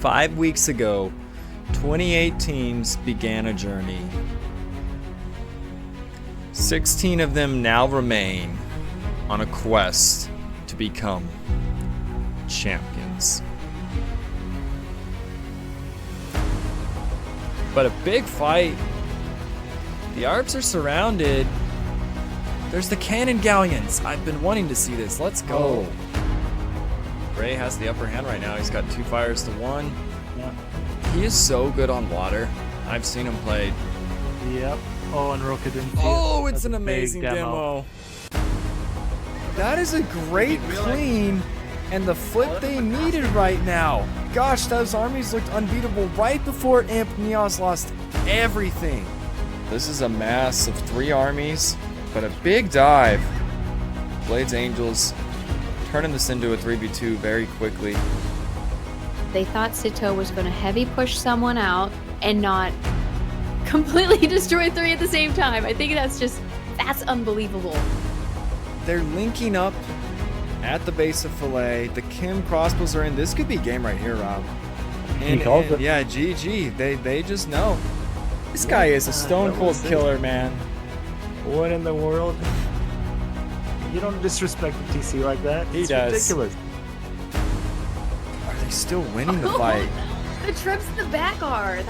5 weeks ago, 28 teams began a journey. 16 of them now remain on a quest to become champions. But a big fight. The ARPs are surrounded. There's the cannon galleons. I've been wanting to see this. Let's go. Ray has the upper hand right now. He's got 2 fires to 1. Yeah. He is so good on water. I've seen him play. Yep. Oh, and Roka didn't see Oh, it. it's That's an a big amazing demo. That is a great clean and the flip they needed right now. Gosh, those armies looked unbeatable right before Imp Neos lost everything. This is a mass of 3 armies, but a big dive. Blades Angels turning this into a 3v2 very quickly. They thought Sito was going to heavy push someone out and not completely destroy 3 at the same time. I think that's unbelievable. They're linking up at the base of Filet. The Kim crossbows are in. This could be game right here, Rob. He calls it. Yeah, GG. They just know. This guy is a stone cold killer, man. What in the world? You don't disrespect the TC like that. He It's does. ridiculous. Are they still winning the fight? The trips in the back are.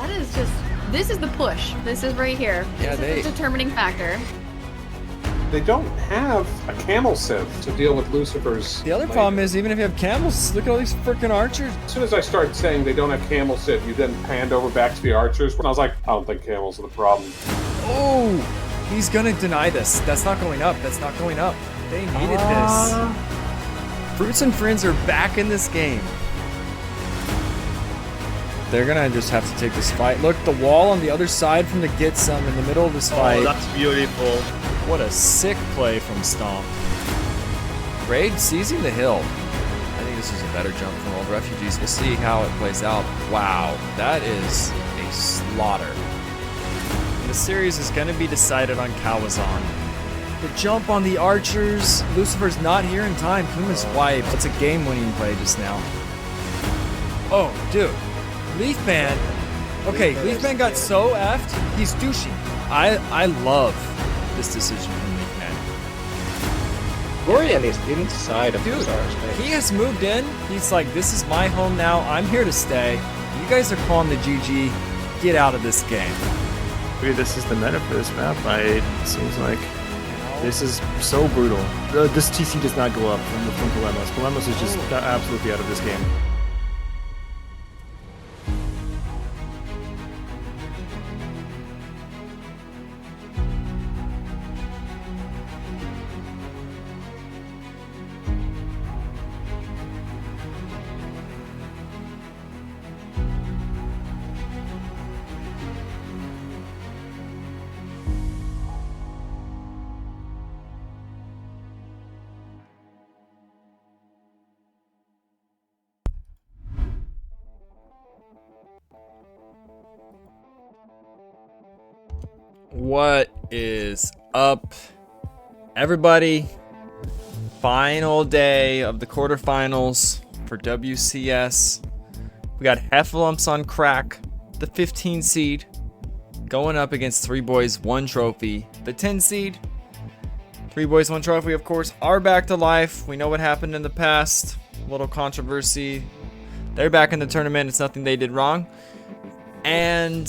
This is the push. This is right here. Yeah, This is the determining factor. They don't have a camel sieve to deal with Lucifer's. The other problem is, even if you have camels, look at all these freaking archers. As soon as I started saying they don't have camel sieve, you then panned over back to the archers. And I was like, I don't think camels are the problem. Oh, he's gonna deny this. That's not going up. That's not going up. They needed this. Fruits and Friends are back in this game. They're gonna just have to take this fight. Look, the wall on the other side from the Get Some in the middle of this fight. Oh, that's beautiful. What a sick play from Stomp. Raid seizing the hill. I think this is a better jump from Old Refugees. We'll see how it plays out. Wow, that is a slaughter. And the series is going to be decided on Kawazan. The jump on the archers. Lucifer's not here in time. Kuma's wiped. It's a game-winning play just now. Oh, dude. Leafman. Okay, Leafman got so effed. He's douchey. I love this decision from Leafman. Gorian is inside of Dude, the stars. he has moved in. He's like, this is my home now. I'm here to stay. You guys are calling the GG. Get out of this game. Maybe this is the meta for this map. It seems like this is so brutal. This TC does not go up from Polemos. Polemos is just absolutely out of this game. What is up, everybody? Final day of the quarterfinals for WCS. We got Heffalumps on Craic, the 15 seed, going up against 3boyz1trophy, the 10 seed. 3boyz1trophy, of course, are back to life. We know what happened in the past. A little controversy. They're back in the tournament. It's nothing they did wrong. And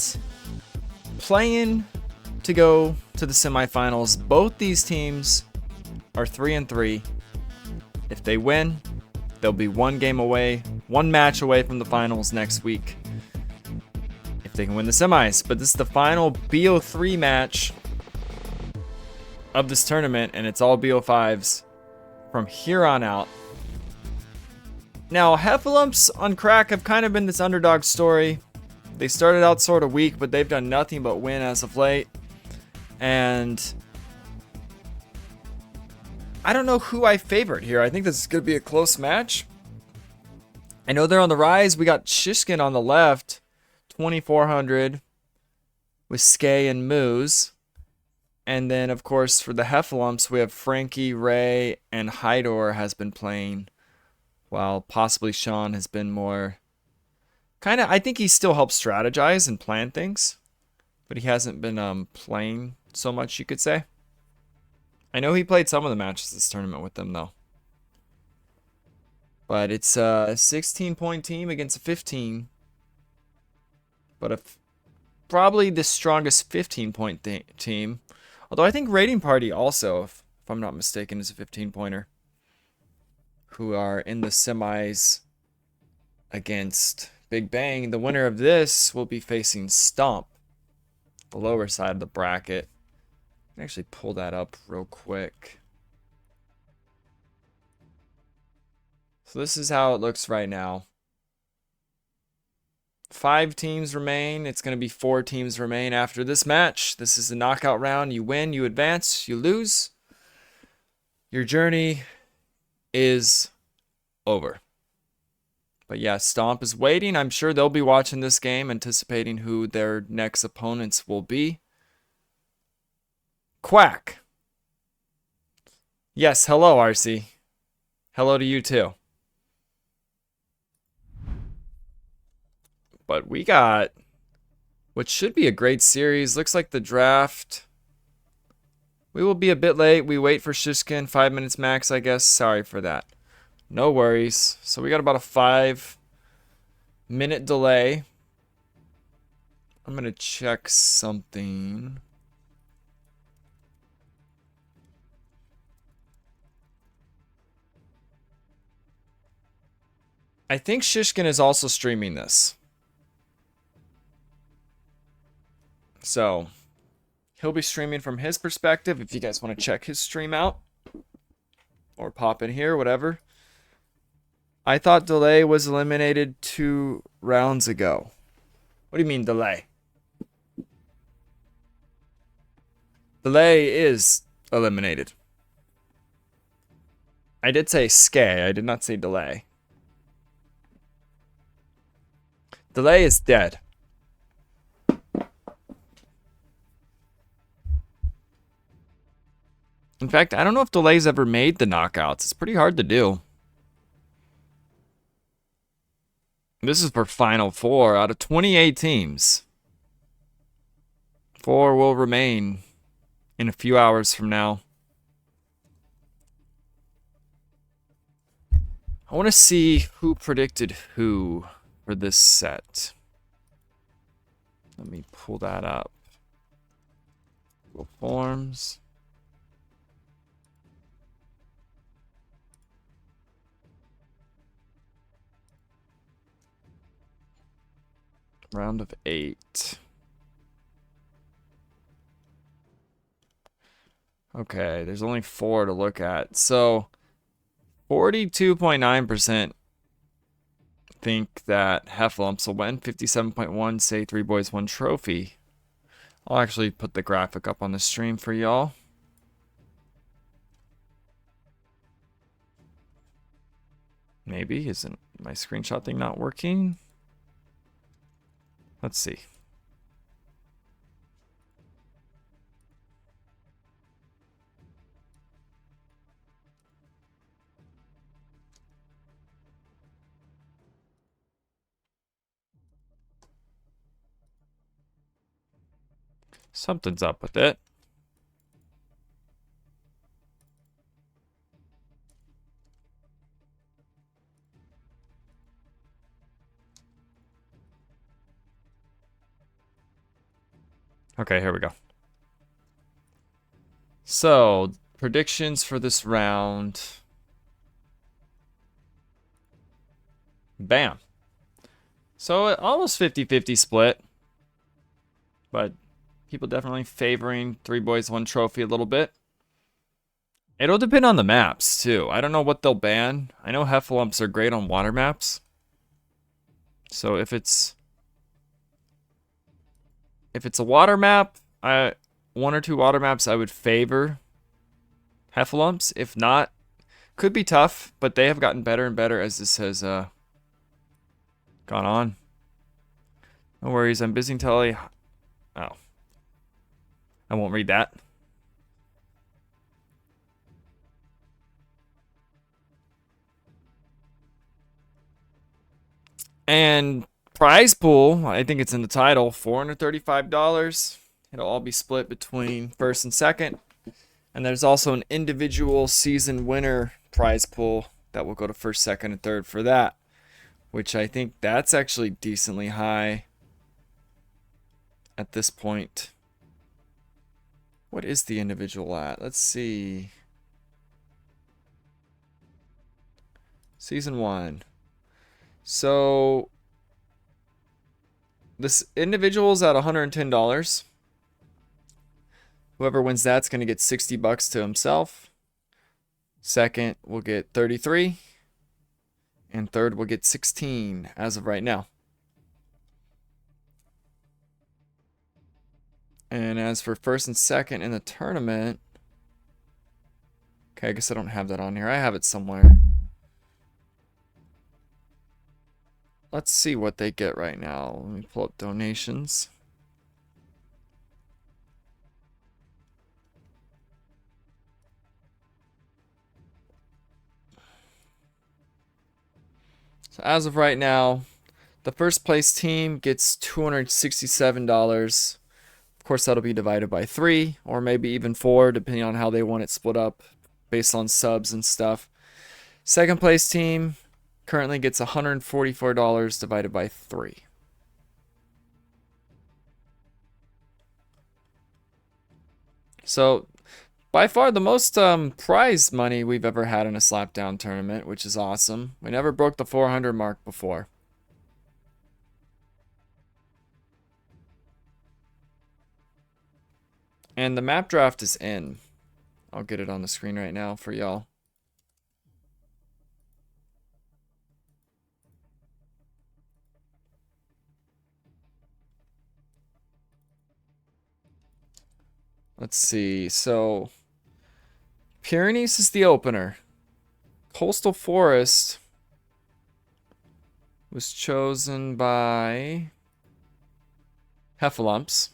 playing to go to the semifinals. Both these teams are 3-3. If they win, they'll be 1 game away, 1 match away from the finals next week, if they can win the semis. But this is the final BO3 match of this tournament, and it's all BO5s from here on out. Now, Heffalumps on Craic have kind of been this underdog story. They started out sort of weak, but they've done nothing but win as of late. And I don't know who I favored here. I think this is going to be a close match. I know they're on the rise. We got Shishkin on the left, 2,400 with Skay and Moose. And then, of course, for the Heffalumps, we have Frankie, Ray, and Hydor has been playing, while possibly Sean has been more I think he still helps strategize and plan things, but he hasn't been playing so much, you could say. I know he played some of the matches this tournament with them, though. But it's a 16-point team against a 15. But probably the strongest 15-point team. Although I think Rating Party also, if I'm not mistaken, is a 15-pointer. Who are in the semis against Big Bang. The winner of this will be facing Stomp, the lower side of the bracket. I can actually pull that up real quick. So this is how it looks right now. 5 teams remain. It's going to be 4 teams remain after this match. This is the knockout round. You win, you advance, you lose. Your journey is over. But yeah, Stomp is waiting. I'm sure they'll be watching this game, anticipating who their next opponents will be. Quack. Yes, hello, RC. Hello to you too. But we got what should be a great series. Looks like the draft. We will be a bit late. We wait for Shishkin. 5 minutes max, I guess. Sorry for that. No worries. So we got about a 5-minute delay. I'm going to check something. I think Shishkin is also streaming this. So, he'll be streaming from his perspective if you guys want to check his stream out. Or pop in here, whatever. I thought Delay was eliminated 2 rounds ago. What do you mean, Delay? Delay is eliminated. I did say Skay. I did not say Delay. Delay is dead. In fact, I don't know if Delay's ever made the knockouts. It's pretty hard to do. This is for Final 4 out of 28 teams. 4 will remain in a few hours from now. I want to see who predicted who for this set. Let me pull that up. Google Forms. Round of 8. Okay, there's only 4 to look at. So 42.9% think that Heffalumps will win. 57.1 say 3boyz1trophy. I'll actually put the graphic up on the stream for y'all. Maybe. Isn't my screenshot thing not working? Let's see. Something's up with it. Okay, here we go. So, predictions for this round. Bam. So, almost 50-50 split. But people definitely favoring 3boyz1trophy a little bit. It'll depend on the maps, too. I don't know what they'll ban. I know Heffalumps are great on water maps. So, if it's a water map, 1 or 2 water maps, I would favor Heffalumps. If not, could be tough, but they have gotten better and better as this has gone on. No worries, I'm busy telling. Oh, I won't read that. And prize pool, I think it's in the title, $435. It'll all be split between first and second. And there's also an individual season winner prize pool that will go to first, second, and third for that, which I think that's actually decently high at this point. What is the individual at? Let's see. Season 1. So this individual's at $110. Whoever wins that's going to get $60 to himself. Second will get 33, and third will get 16 as of right now. And as for first and second in the tournament, okay, I guess I don't have that on here. I have it somewhere. Let's see what they get right now. Let me pull up donations. So as of right now, the first place team gets $267. Of course, that'll be divided by 3 or maybe even 4, depending on how they want it split up based on subs and stuff. Second place team currently gets $144 divided by 3. So by far the most prize money we've ever had in a slapdown tournament, which is awesome. We never broke the 400 mark before. And the map draft is in. I'll get it on the screen right now for y'all. Let's see. So Pyrenees is the opener. Coastal Forest was chosen by Heffalumps.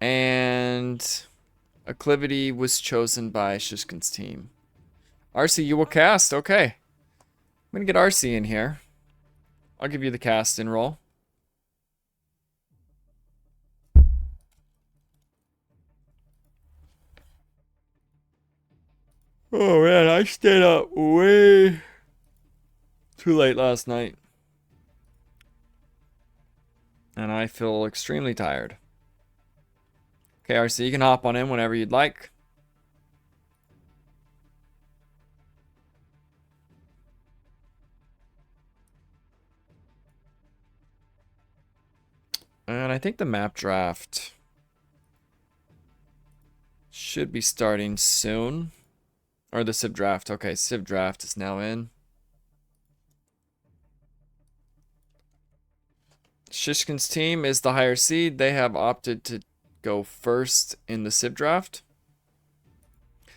And Acclivity was chosen by Shishkin's team. RC, you will cast. Okay. I'm going to get RC in here. I'll give you the cast and roll. Oh man, I stayed up way too late last night. And I feel extremely tired. Okay, RC, you can hop on in whenever you'd like. And I think the map draft should be starting soon. Or the Civ draft. Okay, Civ draft is now in. Shishkin's team is the higher seed. They have opted to go first in the Civ draft.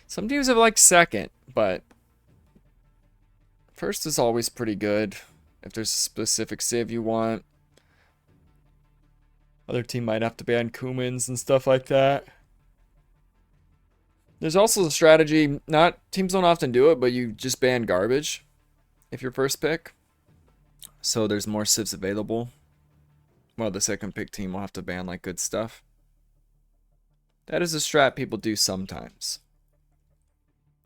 Some teams have like second, but first is always pretty good. If there's a specific Civ you want. Other team might have to ban Kumans and stuff like that. There's also a strategy, teams don't often do it, but you just ban garbage if you're first pick. So there's more civs available. Well, the second pick team will have to ban like good stuff. That is a strat people do sometimes.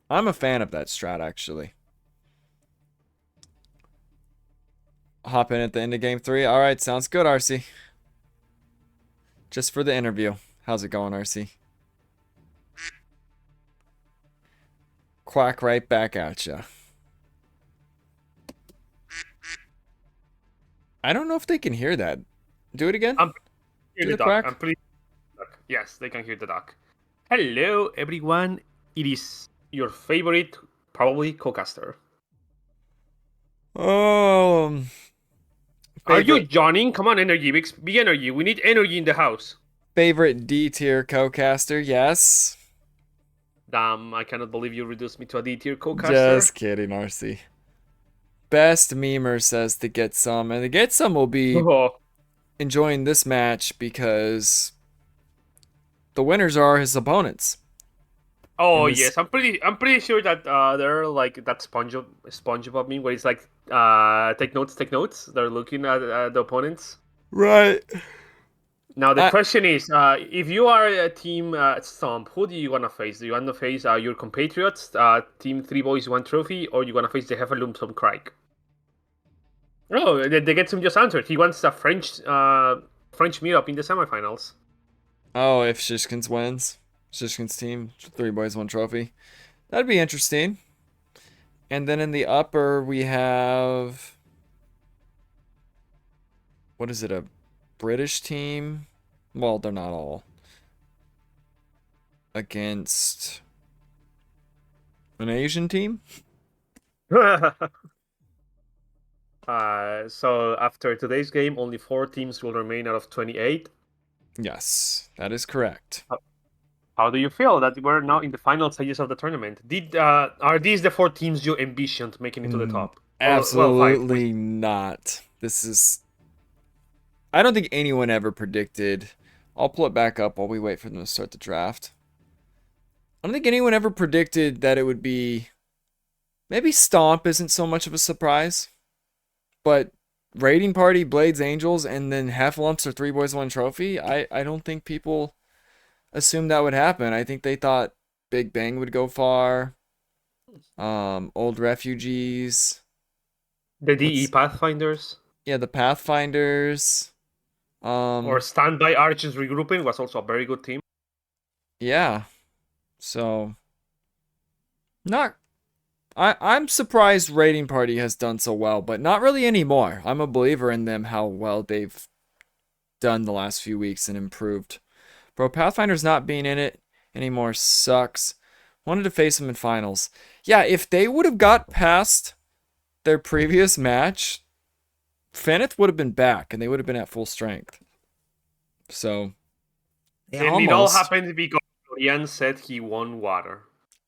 I'm a fan of that strat, actually. Hop in at the end of game 3. Alright, sounds good, RC. Just for the interview. How's it going, RC? Quack right back at ya. I don't know if they can hear that. Do it again. Hear Do the the quack. duck. I'm pretty. Yes, they can hear the duck. Hello, everyone. It is your favorite, probably co-caster. Oh. Are you yawning? Come on, energy. Big energy. We need energy in the house. Favorite D tier co-caster? Yes. Damn, I cannot believe you reduced me to a D-tier co-caster. Just kidding, RC. Best memer says to get some, and the get some will be Oh, enjoying this match because the winners are his opponents. Oh in this. yes, I'm pretty sure that they're like that SpongeBob meme where it's like take notes. They're looking at the opponents. Right. Now the I question is, if you are a team Stomp, who do you wanna face? Do you wanna face your compatriots, Team 3boyz1trophy, or you wanna face the Heffalumps from Craic? Oh, they get some just answered. He wants a French meetup in the semifinals. Oh, if Shishkins wins, Shishkins team, 3boyz1trophy. That'd be interesting. And then in the upper we have, what is it, a British team? Well, they're not all. Against an Asian team? So after today's game, only 4 teams will remain out of 28. Yes, that is correct. How do you feel that we're now in the final stages of the tournament? Are these the 4 teams you envisioned making it to the top? Or well, 5. Absolutely not. This is. I don't think anyone ever predicted. I'll pull it back up while we wait for them to start the draft. I don't think anyone ever predicted that it would be. Maybe Stomp isn't so much of a surprise, but Raiding Party, Blades Angels, and then Heffalumps or 3boyz1trophy. I don't think people assumed that would happen. I think they thought Big Bang would go far. Old Refugees. The DE What's Pathfinders Yeah, the Pathfinders. or Standby Archers regrouping was also a very good team. Yeah. So not I'm surprised Raiding Party has done so well, but not really anymore. I'm a believer in them, how well they've done the last few weeks and improved. Bro, Pathfinder's not being in it anymore sucks. Wanted to face them in finals. Yeah, if they would have got past their previous match, Feneth would have been back and they would have been at full strength. So, And it all happened because Florian said he won water.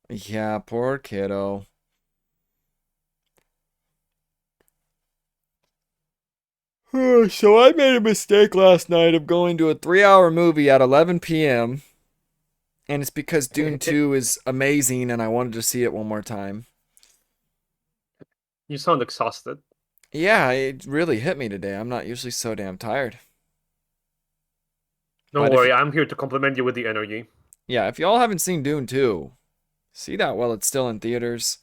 Yeah, poor kiddo. So I made a mistake last night of going to a 3-hour movie at 11 p.m. And it's because Dune 2 is amazing and I wanted to see it one more time. You sound exhausted. Yeah, it really hit me today. I'm not usually so damn tired. Don't worry, I'm here to compliment you with the energy. Yeah, if y'all haven't seen Dune 2, see that while it's still in theaters.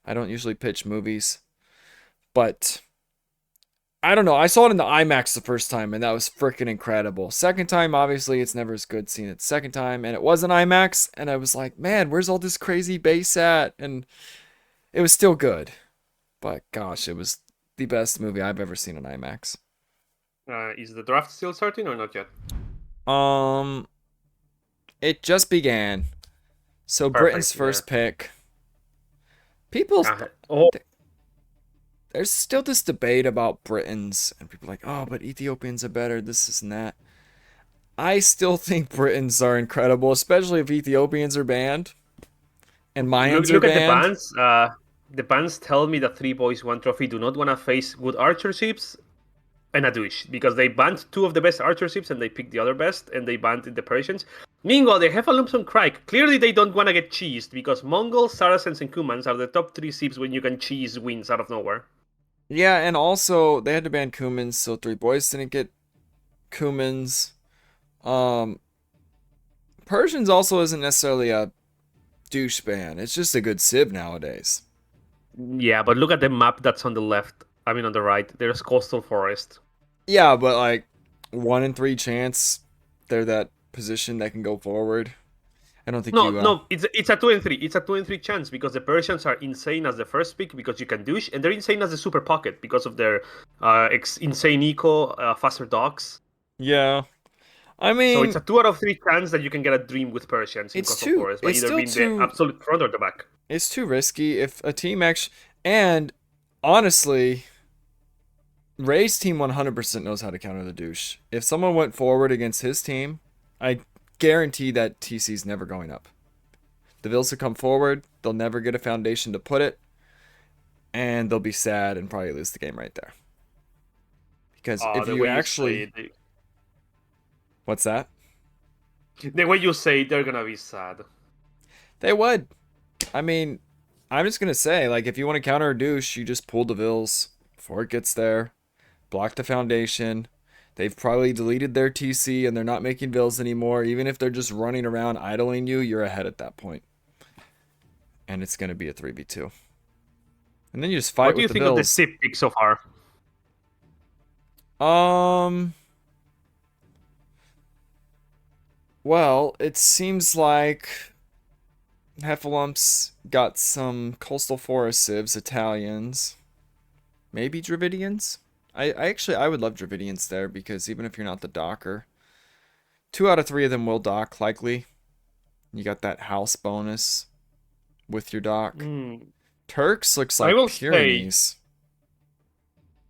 I don't usually pitch movies. But I don't know. I saw it in the IMAX the first time, and that was freaking incredible. Second time, obviously, it's never as good seeing it the second time, and it was an IMAX, and I was like, man, where's all this crazy bass at? And it was still good. But gosh, it was the best movie I've ever seen in IMAX. Is the draft still starting or not yet? It just began. So Perfect, Britain's first pick. People, there's still this debate about Britons, and people are like, oh, but Ethiopians are better, this and that. I still think Britons are incredible, especially if Ethiopians are banned and Mayans are banned. Look at the bans. The bans tell me that 3boyz1trophy do not want to face good archer ships and a douche, because they banned 2 of the best archer ships and they picked the other best, and they banned the Persians. Meanwhile, the Heffalumps on Craic, clearly they don't want to get cheesed, because Mongols, Saracens, and Cumans are the top 3 ships when you can cheese wins out of nowhere. Yeah, and also they had to ban Cumans, so 3boyz didn't get Cumans. Persians also isn't necessarily a douche ban. It's just a good civ nowadays. Yeah, but look at the map that's on the left. I mean, on the right. There's coastal forest. Yeah, but like 1 in 3 chance they're that position that can go forward. I don't think No, it's a 2 in 3. It's a 2 in 3 chance, because the Persians are insane as the first pick because you can douche, and they're insane as the super pocket because of their insane eco, faster docks. Yeah. I mean, so it's a 2 out of 3 chance that you can get a dream with Persians in coastal forest by either being the absolute front or the back. It's too risky if a team actually, and honestly, Ray's team 100% knows how to counter the douche. If someone went forward against his team, I guarantee that TC's never going up. The Vils will come forward, they'll never get a foundation to put it, and they'll be sad and probably lose the game right there. Because if you actually... What's that? The way you say they're gonna be sad. They would. I mean, I'm just gonna say, like, if you want to counter a douche, you just pull the vills before it gets there, block the foundation. They've probably deleted their TC and they're not making vills anymore. Even if they're just running around idling you, you're ahead at that point. And it's gonna be a 3v2. And then you just fight What do you with the think of the vills. SIP pick so far? Well, it seems like Heffalumps got some coastal forest civs, Italians, maybe Dravidians. I would love Dravidians there because even if you're not the docker, 2 out of 3 of them will dock likely. You got that house bonus with your dock. Turks looks I like will say- Pyrenees.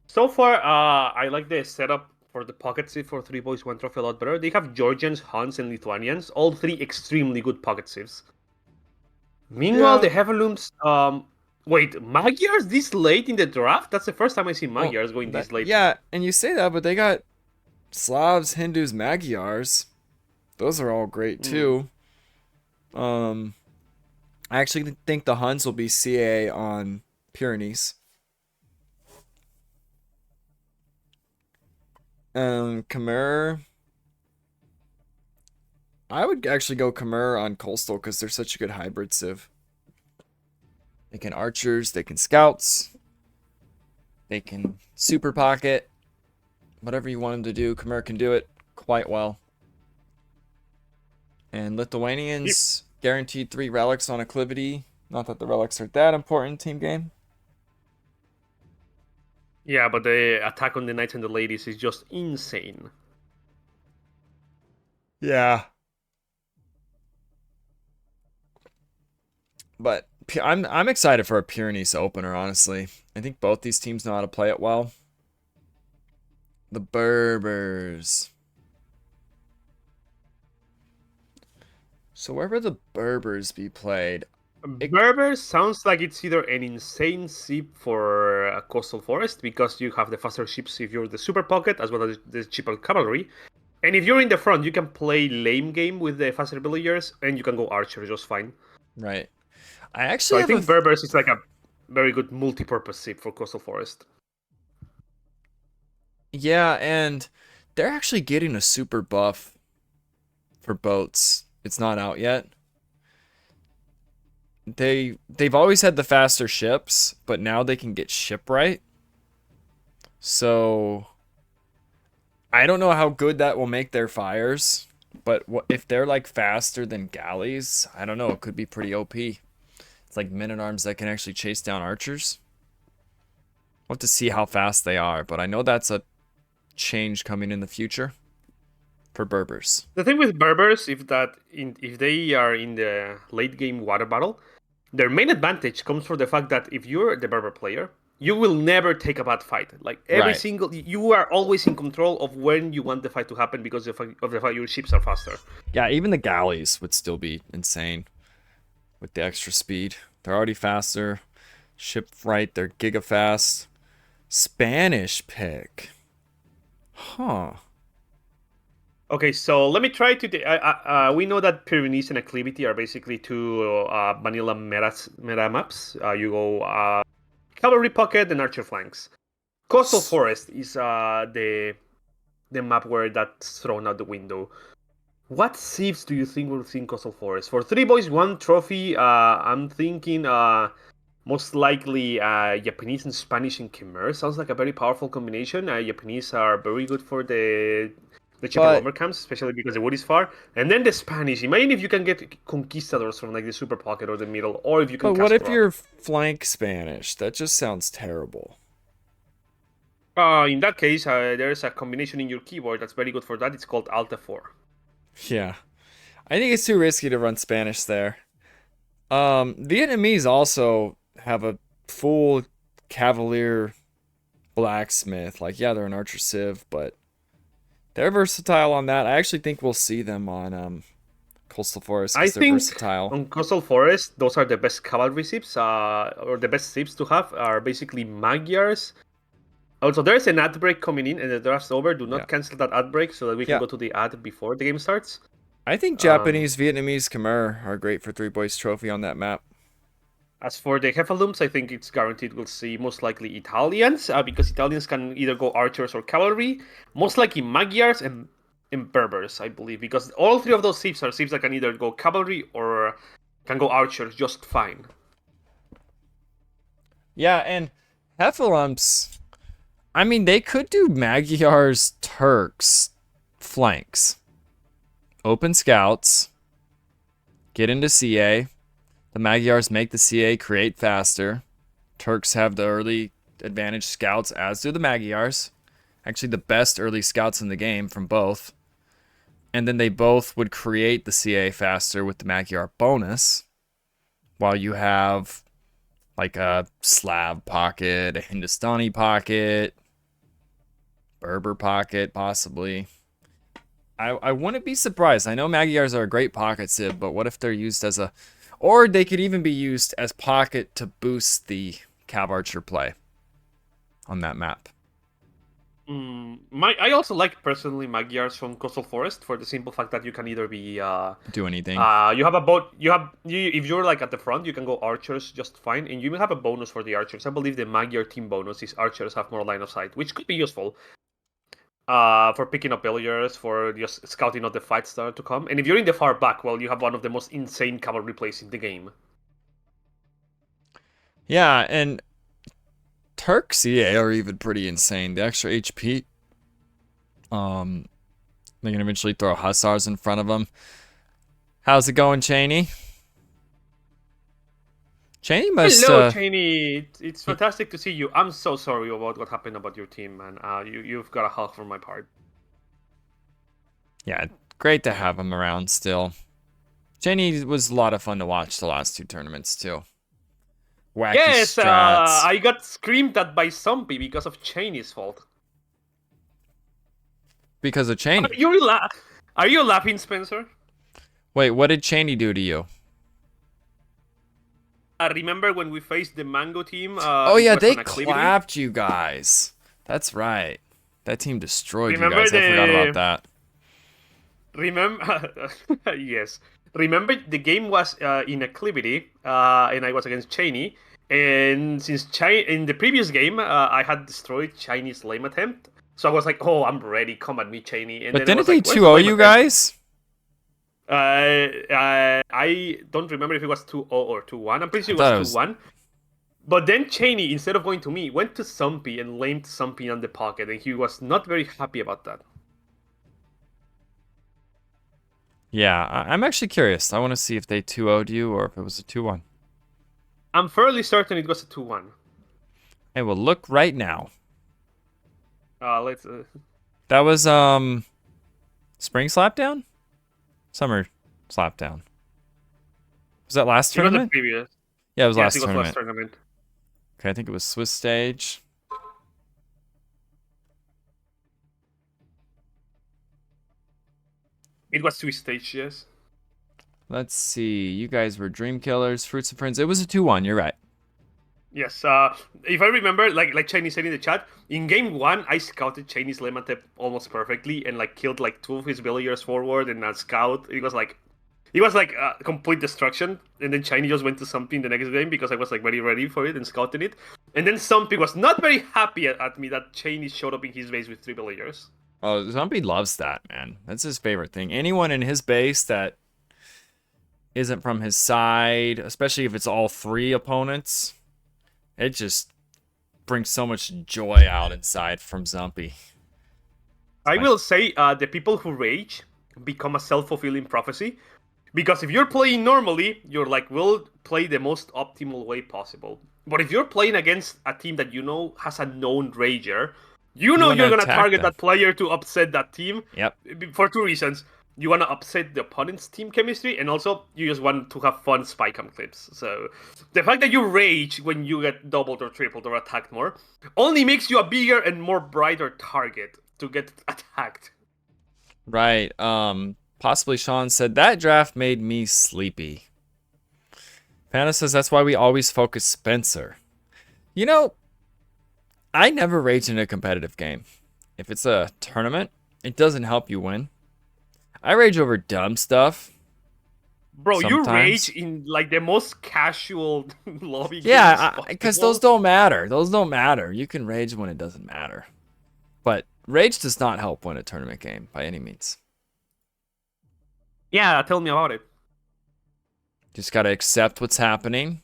So far, I like the setup for the pocket sieve for 3boyz1trophy a lot better. They have Georgians, Huns, and Lithuanians, all 3 extremely good pocket sieves. Meanwhile, the Heffalumps, wait, Magyars this late in the draft? That's the first time I see Magyars going this late. Yeah, and you say that, but they got Slavs, Hindus, Magyars. Those are all great too. I actually think the Huns will be CA on Pyrenees. Khmer. I would actually go Khmer on Coastal because they're such a good hybrid civ. They can archers, they can scouts, they can super pocket. Whatever you want them to do, Khmer can do it quite well. And Lithuanians guaranteed 3 relics on acclivity. Not that the relics are that important team game. Yeah, but the attack on the knights and the ladies is just insane. Yeah. But I'm excited for a Pyrenees opener, honestly. I think both these teams know how to play it well. The Berbers. So where will the Berbers be played? Berber sounds like it's either an insane ship for Coastal Forest because you have the faster ships if you're the super pocket as well as the cheaper cavalry. And if you're in the front, you can play lame game with the faster villagers and you can go archer just fine. Right. So I think Berbers is like a very good multi-purpose ship for Coastal Forest. Yeah, and they're actually getting a super buff for boats. It's not out yet. They've always had the faster ships, but now they can get shipwright. So I don't know how good that will make their fires, but if they're like faster than galleys, I don't know, it could be pretty OP. It's like men-at-arms that can actually chase down archers. We'll have to see how fast they are, but I know that's a change coming in the future for Berbers. The thing with Berbers, if they are in the late game water battle, their main advantage comes from the fact that if you're the Berber player, you will never take a bad fight. Like you are always in control of when you want the fight to happen because of the fact your ships are faster. Yeah, even the galleys would still be insane with the extra speed. They're already faster. Shipwright, they're giga fast. Spanish pick. Huh. Okay, so let me try to... we know that Pyrenees and Acclivity are basically 2 vanilla meta maps. You go Cavalry Pocket and Archer Flanks. Coastal Forest is the map where that's thrown out the window. What civs do you think will see in Coastal Forest? For 3boyz1trophy, I'm thinking most likely Japanese and Spanish in Khmer. Sounds like a very powerful combination. Japanese are very good for the cheaper lumber camps, especially because the wood is far. And then the Spanish. Imagine if you can get conquistadors from like the super pocket or the middle, or if you can. But what if you're flank Spanish? That just sounds terrible. In that case, there's a combination in your keyboard that's very good for that. It's called Alt F4. Yeah, I think it's too risky to run Spanish there. Vietnamese also have a full cavalier blacksmith. Like, yeah, they're an archer civ, but they're versatile on that. I actually think we'll see them on Coastal Forest because they're versatile. On Coastal Forest, those are the best cavalry ships, or the best ships to have are basically Magyars. Also, there's an ad break coming in, and the draft's over. Do not cancel that ad break so that we can go to the ad before the game starts. I think Japanese, Vietnamese, Khmer are great for 3boyz1trophy on that map. As for the Heffalumps, I think it's guaranteed we'll see most likely Italians, because Italians can either go archers or cavalry. Most likely Magyars and Berbers, I believe, because all three of those ships are ships that can either go cavalry or can go archers just fine. Yeah, and Heffalumps, I mean, they could do Magyars, Turks, flanks, open scouts, get into CA. The Magyars make the CA create faster. Turks have the early advantage scouts, as do the Magyars. Actually, the best early scouts in the game from both. And then they both would create the CA faster with the Magyar bonus, while you have like a Slav pocket, a Hindustani pocket, Berber pocket, possibly. I wouldn't be surprised. I know Magyars are a great pocket civ, but what if they're used as a... Or they could even be used as pocket to boost the Cav Archer play on that map. I also like personally Magyars from Coastal Forest for the simple fact that you can either be Do anything. you have a boat. If you're like at the front, you can go archers just fine, and you will have a bonus for the archers. I believe the Magyar team bonus is archers have more line of sight, which could be useful for picking up villagers, for just scouting out the fights that are to come. And if you're in the far back, well, you have one of the most insane cavalry plays in the game. Yeah, and Turk CA are even pretty insane. The extra HP. They can eventually throw Hussars in front of them. How's it going, Cheney? Cheney must... Hello, Cheney. It's fantastic to see you. I'm so sorry about what happened about your team, man. You've got a hug from my part. Yeah, great to have him around still. Cheney was a lot of fun to watch the last two tournaments, too. Wacky strats. I got screamed at by Zombie because of Cheney's fault. Because of Cheney? Are you laughing, Spencer? Wait, what did Cheney do to you? Remember when we faced the Mango team? Oh yeah, they clapped you guys. That's right. That team destroyed you guys. I forgot about that. Remember? Yes. Remember the game was in Acclivity, and I was against Cheney. And since in the previous game, I had destroyed Chinese lame attempt, so I was like, "Oh, I'm ready. Come at me, Cheney." And but didn't they 2-0 you guys? I don't remember if it was 2-0 or 2-1. I'm pretty sure it was 2-1. But then Cheney, instead of going to me, went to Sumpy and lamed Sumpy on the pocket, and he was not very happy about that. Yeah, I'm actually curious. I want to see if they 2-0'd you or if it was a 2-1. I'm fairly certain it was a 2-1. Hey, well, look right now. Let's. That was Spring Slapdown? Summer Slapdown. Was that last tournament? It was previous. Yeah, it was last it was tournament. last tournament. Okay, I think it was Swiss stage. It was Swiss stage, yes. Let's see. You guys were Dream Killers, Fruits and Friends. It was a 2-1. You're right. Yes. If I remember, like Chinese said in the chat, in game 1, I scouted Chinese Lematep almost perfectly and like killed like 2 of his villagers forward and a scout. It was like complete destruction. And then Chinese just went to something the next game because I was like very ready for it and scouted it. And then Sompi was not very happy at me that Chinese showed up in his base with 3 villagers. Oh, Zombie loves that, man. That's his favorite thing. Anyone in his base that isn't from his side, especially if it's all 3 opponents, it just brings so much joy out inside from Zombie. I will say the people who rage become a self-fulfilling prophecy. Because if you're playing normally, you're like, we'll play the most optimal way possible. But if you're playing against a team that you know has a known rager, you know you're going to target that player to upset that team. Yep. For 2 reasons. You want to upset the opponent's team chemistry, and also you just want to have fun spy cam clips. So the fact that you rage when you get doubled or tripled or attacked more only makes you a bigger and more brighter target to get attacked. Right. Possibly Sean said, that draft made me sleepy. Panda says, that's why we always focus Spencer. You know, I never rage in a competitive game. If it's a tournament, it doesn't help you win. I rage over dumb stuff. Bro, you Sometimes. rage in like the most casual lobby games Yeah, because possible. those don't matter. Those don't matter. You can rage when it doesn't matter. But rage does not help win a tournament game by any means. Yeah, tell me about it. Just got to accept what's happening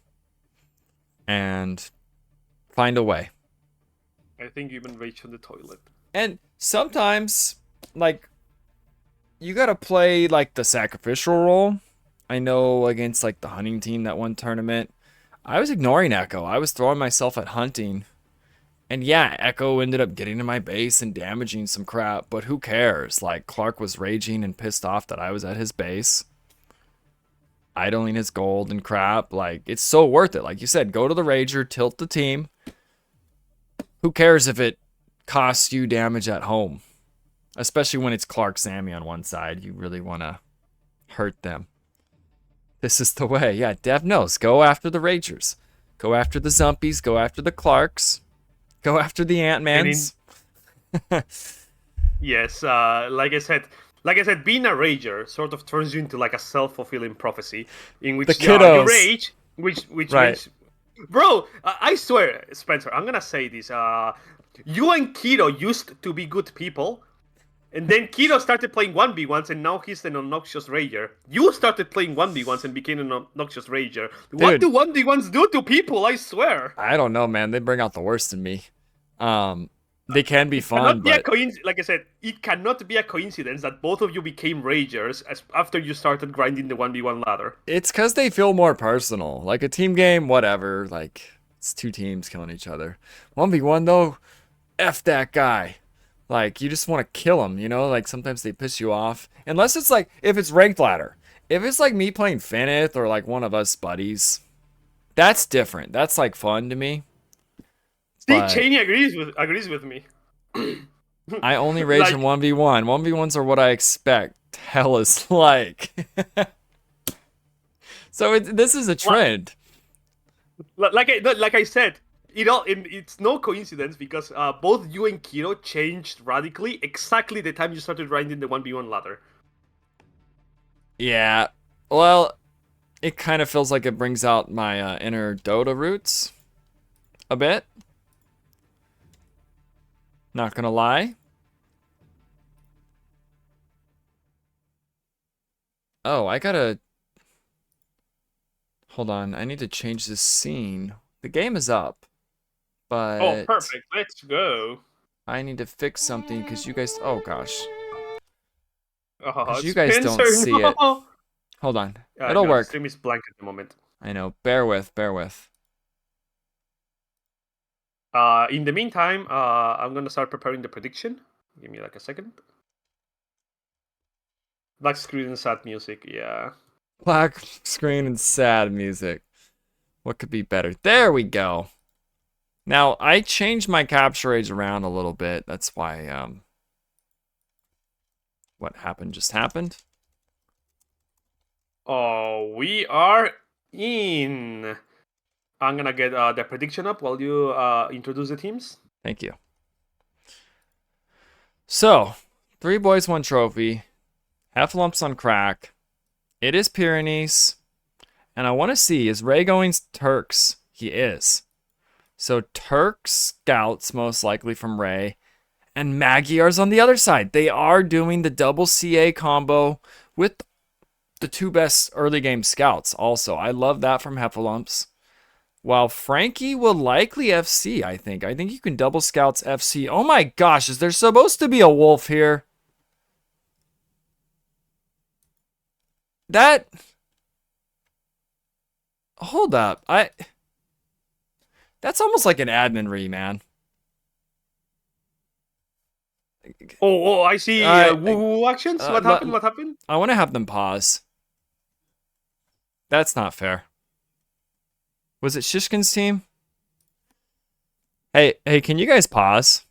and find a way. I think you even rage on the toilet. And sometimes, like, you got to play, like, the sacrificial role. I know against, like, the hunting team that one tournament, I was ignoring Echo. I was throwing myself at hunting. And yeah, Echo ended up getting to my base and damaging some crap, but who cares? Like, Clark was raging and pissed off that I was at his base, idling his gold and crap. Like, it's so worth it. Like you said, go to the Rager, tilt the team. Who cares if it costs you damage at home? Especially when it's Clark Sammy on one side. You really want to hurt them. This is the way. Yeah, Dev knows. Go after the Ragers. Go after the Zumpies. Go after the Clarks. Go after the Ant-Mans. Yes, like I said, being a rager sort of turns you into like a self-fulfilling prophecy in which The you kiddos. rage, which Right. means, bro, I swear, Spencer, I'm gonna say this. You and Keto used to be good people, and then Keto started playing 1v1s, and now he's an obnoxious rager. You started playing 1v1s and became an obnoxious rager. What Dude. do 1v1s do to people? I swear. I don't know, man. They bring out the worst in me. They can be fun, Cannot be a but like I said, it cannot be a coincidence that both of you became ragers after you started grinding the 1v1 ladder. it's because they feel more personal. Like a team game, whatever. Like, it's two teams killing each other. 1v1, though, F that guy. Like, you just want to kill him, you know? Like, sometimes they piss you off. Unless it's like, if it's ranked ladder. If it's like me playing Finith or like one of us buddies, that's different. That's like fun to me. See, But- Cheney agrees with me. I only rage Like- in 1v1. 1v1s are what I expect. Hell is like. So this is a trend. Like I said, it's no coincidence because both you and Kiro changed radically exactly the time you started grinding the 1v1 ladder. Yeah. Well, it kind of feels like it brings out my inner Dota roots a bit. Not gonna lie. Oh, I gotta... Hold on, I need to change this scene. The game is up, but... Oh, perfect. Let's go. I need to fix something because you guys... Oh, gosh. Oh, 'Cause you guys don't Spencer, see it. no. Hold on. It'll no, work. Stream is blank at the moment. I know. Bear with. Bear with. In the meantime, I'm gonna start preparing the prediction. Give me like a second. Black screen and sad music, yeah. Black screen and sad music. What could be better? There we go. Now, I changed my capture age around a little bit. That's why, what happened just happened. Oh, we are in. I'm gonna get the prediction up while you introduce the teams. Thank you. So, 3boyz1trophy. Heffalumps on Craic. It is Pyrenees. And I want to see, is Ray going Turks? He is. So Turks scouts most likely from Ray. And Magyar's on the other side. They are doing the double CA combo with the two best early game scouts also. I love that from Heffalumps. While Frankie will likely FC, I think. I think you can double scouts FC. Oh my gosh, is there supposed to be a wolf here? That... Hold up. That's almost like an admin re, man. Oh, I see. Woo actions. What happened? What happened? I want to have them pause. That's not fair. Was it Shishkin's team? Hey, can you guys pause?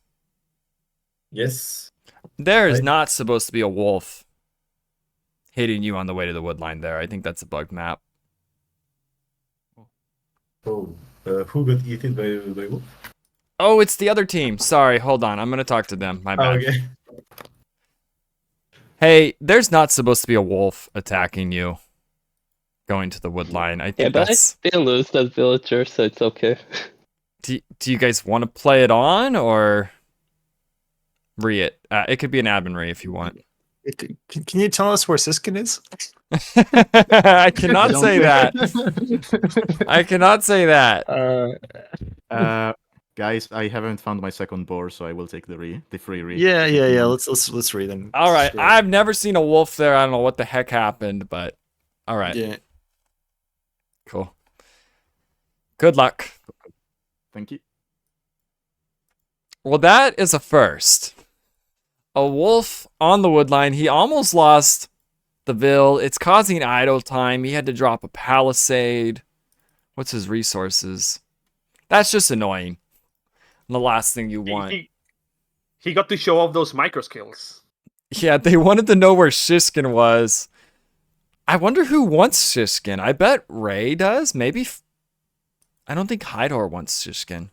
Yes. There is Right. not supposed to be a wolf hitting you on the way to the woodline there. I think that's a bugged map. Oh, who got eaten by wolf? Oh, it's the other team. Sorry, hold on. I'm going to talk to them. My bad. Okay. Hey, there's not supposed to be a wolf attacking you. Going to the wood line. I Yeah, think but I that's. still lose that villager, so it's okay. Do you guys want to play it on or re it? It could be an admin re if you want. Can you tell us where Siskin is? I cannot say that. I cannot say that. Guys, I haven't found my second board, so I will take the free read. Yeah. Let's read them. All right. I've never seen a wolf there. I don't know what the heck happened, but all right. Yeah. Cool. Good luck. Thank you. Well, that is a first. A wolf on the wood line. He almost lost the Ville. It's causing idle time. He had to drop a palisade. What's his resources? That's just annoying. The last thing you want. He got to show off those micro skills. Yeah, they wanted to know where Shishkin was. I wonder who wants Shishkin. I bet Ray does. Maybe. I don't think Hydor wants Shishkin.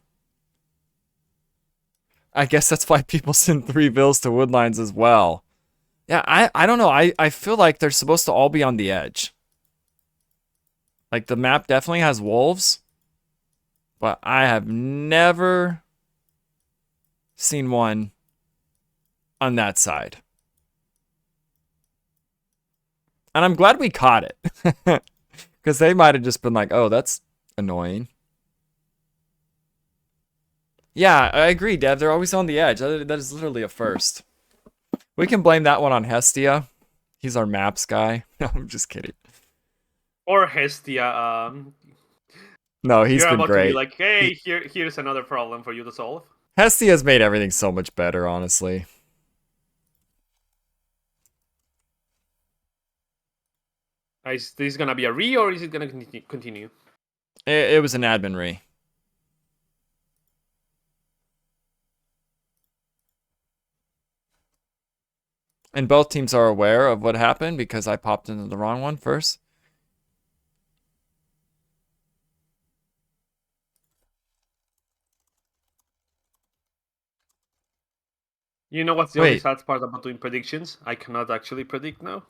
I guess that's why people send 3 Vills to Woodlines as well. Yeah, I don't know. I feel like they're supposed to all be on the edge. Like, the map definitely has wolves. But I have never seen one on that side. And I'm glad we caught it. Because they might have just been like, oh, that's annoying. Yeah, I agree, Dev. They're always on the edge. That is literally a first. We can blame that one on Hestia. He's our maps guy. No, I'm just kidding. Or Hestia. No, he's You're been about great. to be like, hey, here's another problem for you to solve. Hestia has made everything so much better, honestly. Is this gonna be a re or is it gonna continue? It was an admin re. And both teams are aware of what happened because I popped into the wrong one first. You know what's the only sad part about doing predictions? I cannot actually predict now.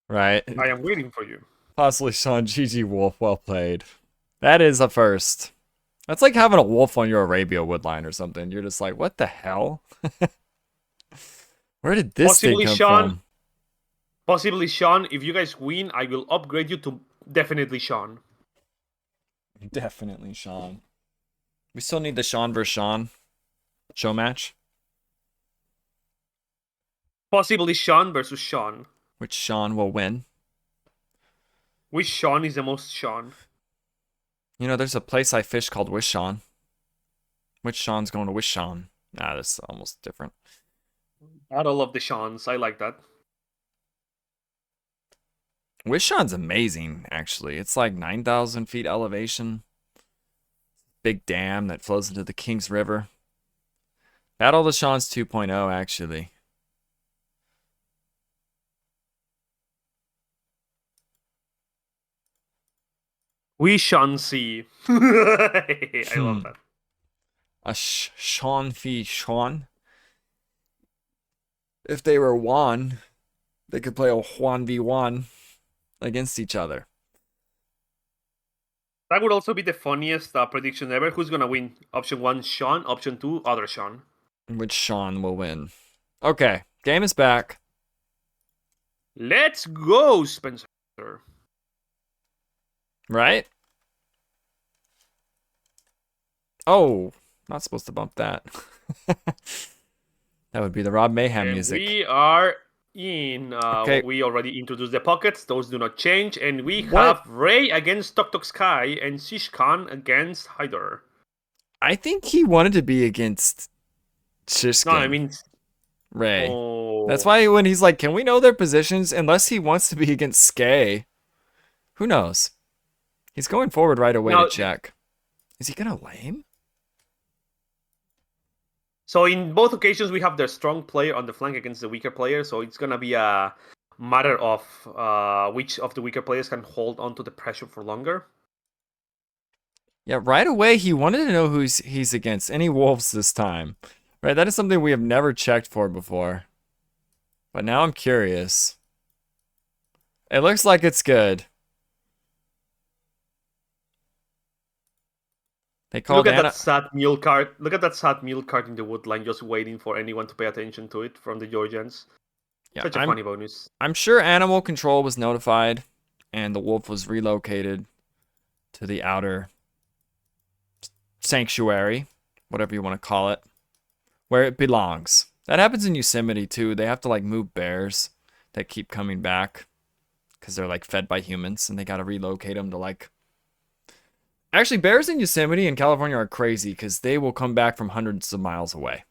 Right. I am waiting for you. Possibly Sean GG Wolf. Well played. That is a first. That's like having a wolf on your Arabia woodline or something. You're just like, what the hell? Where did this thing come from? Possibly Sean. If you guys win, I will upgrade you to definitely Sean. Definitely Sean. We still need the Sean versus Sean show match. Possibly Sean versus Sean. Which Sean will win? Which Sean is the most Sean? You know, there's a place I fish called Wish Sean. Which Sean's going to Wish Sean? Nah, that's almost different. Battle of the Seans. I like that. Wish Sean's amazing, actually. It's like 9,000 feet elevation. Big dam that flows into the Kings River. Battle of the Seans 2.0, actually. We Sean see. I love that. A Sean v. Sean. If they were Juan, they could play a Juan v. Juan against each other. That would also be the funniest prediction ever. Who's gonna win? Option 1, Sean. Option 2, other Sean. Which Sean will win. Okay, game is back. Let's go, Spencer. Right? Oh, not supposed to bump that. That would be the Rob Mayhem And music. we are in. Okay. We already introduced the pockets. Those do not change. And we have Ray against Tok Tok Sky and Shishkan against Hydor. I think he wanted to be against Shishkin. No, I mean Ray. Oh. That's why when he's like, can we know their positions? Unless he wants to be against Skay. Who knows? He's going forward right away to check. Is he going to lame? So in both occasions, we have the strong player on the flank against the weaker player. So it's going to be a matter of which of the weaker players can hold on to the pressure for longer. Yeah, right away he wanted to know who he's against. Any wolves this time. Right, that is something we have never checked for before. But now I'm curious. It looks like it's good. They called Look at Anna. that sad mule cart. Look at that sad mule cart in the woodline, just waiting for anyone to pay attention to it from the Georgians. Yeah, Such a funny bonus. I'm sure animal control was notified and the wolf was relocated to the outer sanctuary, whatever you want to call it, where it belongs. That happens in Yosemite too. They have to like move bears that keep coming back because they're like fed by humans and they got to relocate them to like. Actually, bears in Yosemite and California are crazy because they will come back from hundreds of miles away.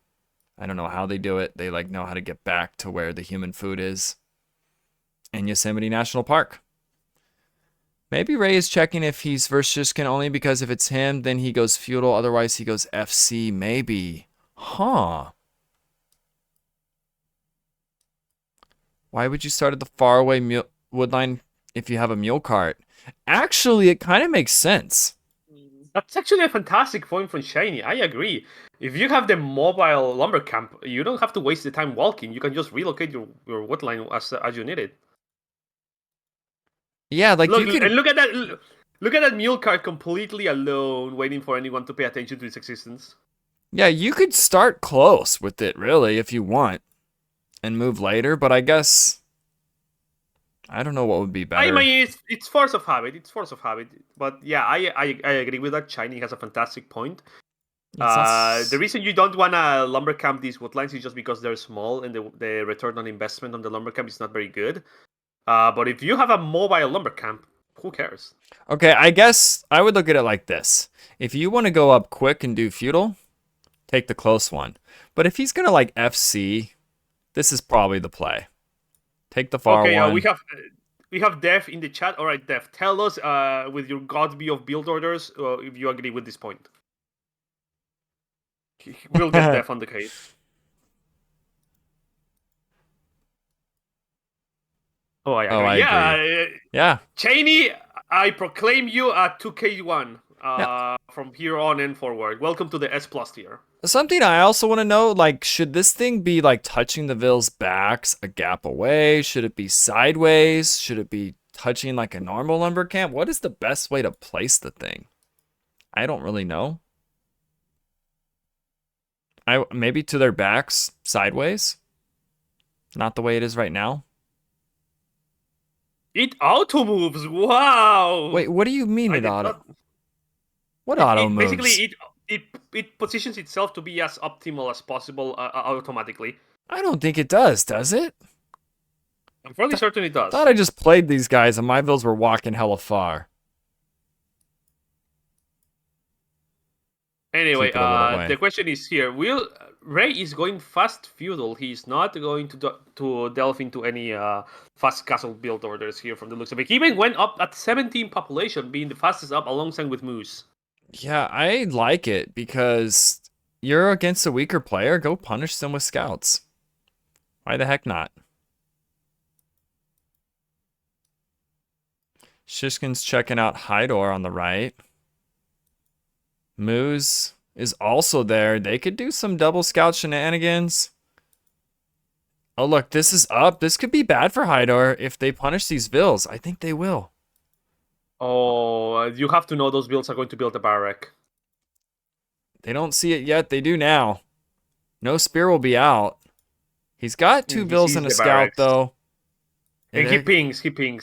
I don't know how they do it. They like know how to get back to where the human food is in Yosemite National Park. Maybe Ray is checking if he's versus Shishkin only because if it's him, then he goes feudal. Otherwise, he goes FC. Maybe. Huh. Why would you start at the faraway woodline if you have a mule cart? Actually, it kind of makes sense. That's actually a fantastic point from Shiny. I agree. If you have the mobile lumber camp, you don't have to waste the time walking. You can just relocate your woodline as you need it. Yeah, like Look, you can. and look at that. Look at that mule cart completely alone, waiting for anyone to pay attention to its existence. Yeah, you could start close with it, really, if you want, and move later. But I guess I don't know what would be better. I mean, it's force of habit. It's force of habit. But yeah, I agree with that. Shiny has a fantastic point. The reason you don't want to lumber camp these woodlines is just because they're small and the return on investment on the lumber camp is not very good. But if you have a mobile lumber camp, who cares? Okay, I guess I would look at it like this. If you want to go up quick and do feudal, take the close one. But if he's going to like FC, this is probably the play. Take the far one. We have Dev in the chat. All right, Dev, tell us with your God view of build orders if you agree with this point. We'll get Dev on the case. Oh, I agree. Yeah. Cheney, I proclaim you a 2K1 from here on and forward. Welcome to the S+ tier. Something I also want to know, like, should this thing be like touching the Ville's backs a gap away? Should it be sideways? Should it be touching like a normal lumber camp? What is the best way to place the thing? I don't really know. Maybe to their backs sideways? Not the way it is right now. It auto moves. Wow. Wait, what do you mean it auto? What auto moves? Basically, it positions itself to be as optimal as possible automatically. I don't think it does it? I'm fairly certain it does. I thought I just played these guys and my Vills were walking hella far. Anyway, the question is here: Ray is going fast feudal? He's not going to delve into any fast castle build orders here from the looks of it. He even went up at 17 population, being the fastest up alongside with Moose. Yeah, I like it because you're against a weaker player. Go punish them with scouts. Why the heck not? Shishkin's checking out Hydor on the right. Moose is also there. They could do some double scout shenanigans. Oh, look, this is up. This could be bad for Hydor if they punish these Vills. I think they will. Oh, you have to know those builds are going to build a barrack. They don't see it yet. They do now. No spear will be out. He's got two Vills and a scout, barracks. though. And he pings.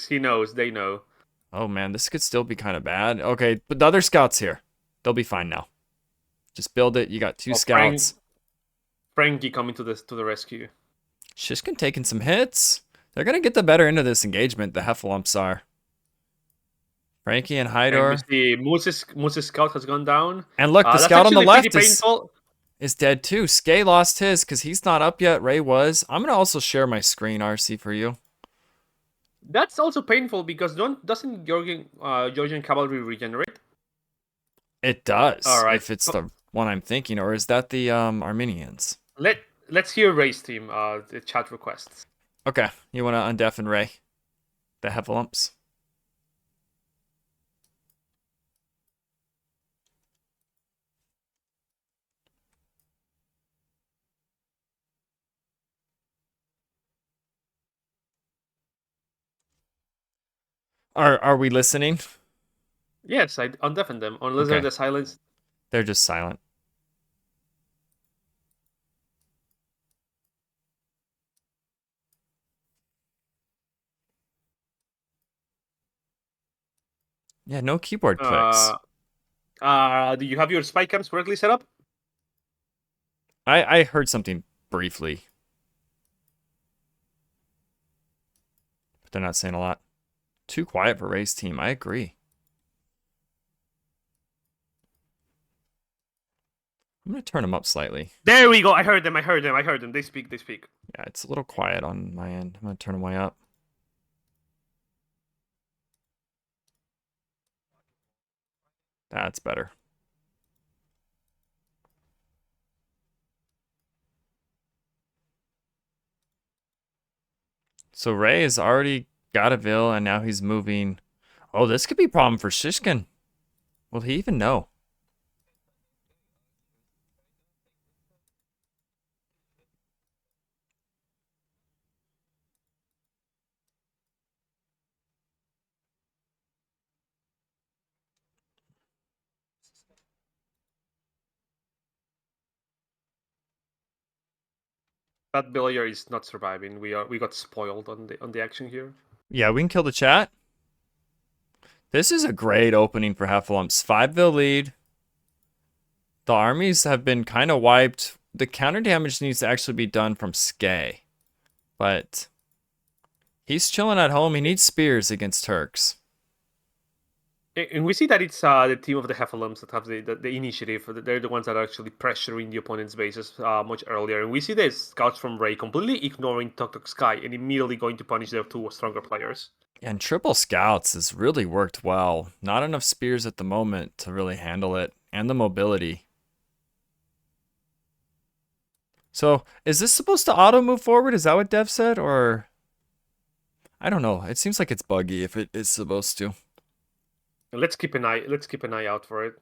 He knows. They know. Oh, man, this could still be kind of bad. Okay, but the other scout's here. They'll be fine now. Just build it. You got two scouts. Frankie coming to the rescue. Shishkin taking some hits. They're going to get the better end of this engagement, the Heffalumps are. Frankie and Hydor. And we see Moose's scout has gone down. And look, the scout on the left is dead too. Skay lost his because he's not up yet. Ray was. I'm going to also share my screen, RC, for you. That's also painful because doesn't Georgian cavalry regenerate? It does. All right. If it's the one I'm thinking, or is that the Armenians? Let's hear Ray's team. The chat requests. Okay, you want to undeafen Ray? The Heffalumps. Are we listening? Yes, I undeafen them unless they're Okay. the silence. They're just silent. Yeah, no keyboard clicks. Do you have your spy cams correctly set up? I heard something briefly. But they're not saying a lot. Too quiet for Ray's team. I agree. I'm going to turn them up slightly. There we go. I heard them. They speak. Yeah, it's a little quiet on my end. I'm going to turn them way up. That's better. So Ray has already got a Vil, and now he's moving. Oh, this could be a problem for Shishkin. Will he even know? That Billiard is not surviving. We got spoiled on the action here. Yeah, we can kill the chat. This is a great opening for Heffalumps. 5-vil lead. The armies have been kind of wiped. The counter damage needs to actually be done from Skay. But he's chilling at home. He needs spears against Turks. And we see that it's the team of the Heffalumps that have the initiative. They're the ones that are actually pressuring the opponent's bases much earlier. And we see the scouts from Ray completely ignoring Tok Sky and immediately going to punish their two stronger players. And triple scouts has really worked well. Not enough spears at the moment to really handle it. And the mobility. So, is this supposed to auto move forward? Is that what Dev said? Or I don't know. It seems like it's buggy if it is supposed to. Let's keep an eye out for it.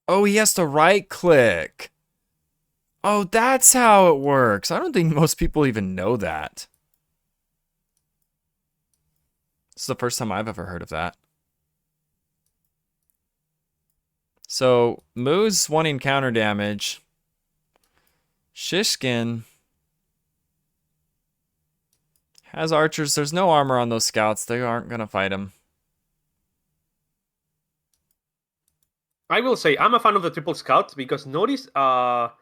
Oh, he has to right click. Oh, that's how it works. I don't think most people even know that. This is the first time I've ever heard of that. So, Moo's wanting counter damage. Shishkin has archers. There's no armor on those scouts. They aren't going to fight him. I will say I'm a fan of the triple scout because notice that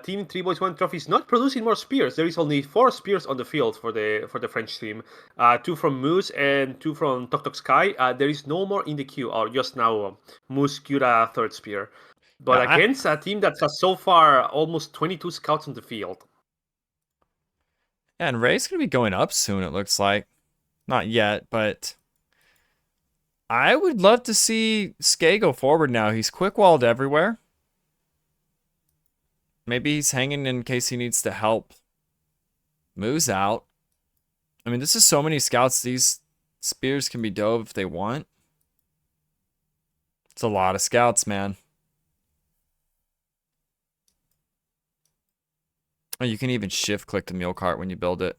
Team 3boyz1trophy is not producing more spears. There is only 4 spears on the field for the French team. 2 from Moose and 2 from Tok Sky. There is no more in the queue, or just now Moose queued a 3rd spear. But Yeah, against a team that has so far almost 22 scouts on the field. Yeah, and Ray's going to be going up soon, it looks like. Not yet, but I would love to see Skay go forward now. He's quick-walled everywhere. Maybe he's hanging in case he needs to help. Moves out. I mean, this is so many scouts. These spears can be dove if they want. It's a lot of scouts, man. Oh, you can even shift click the mule cart when you build it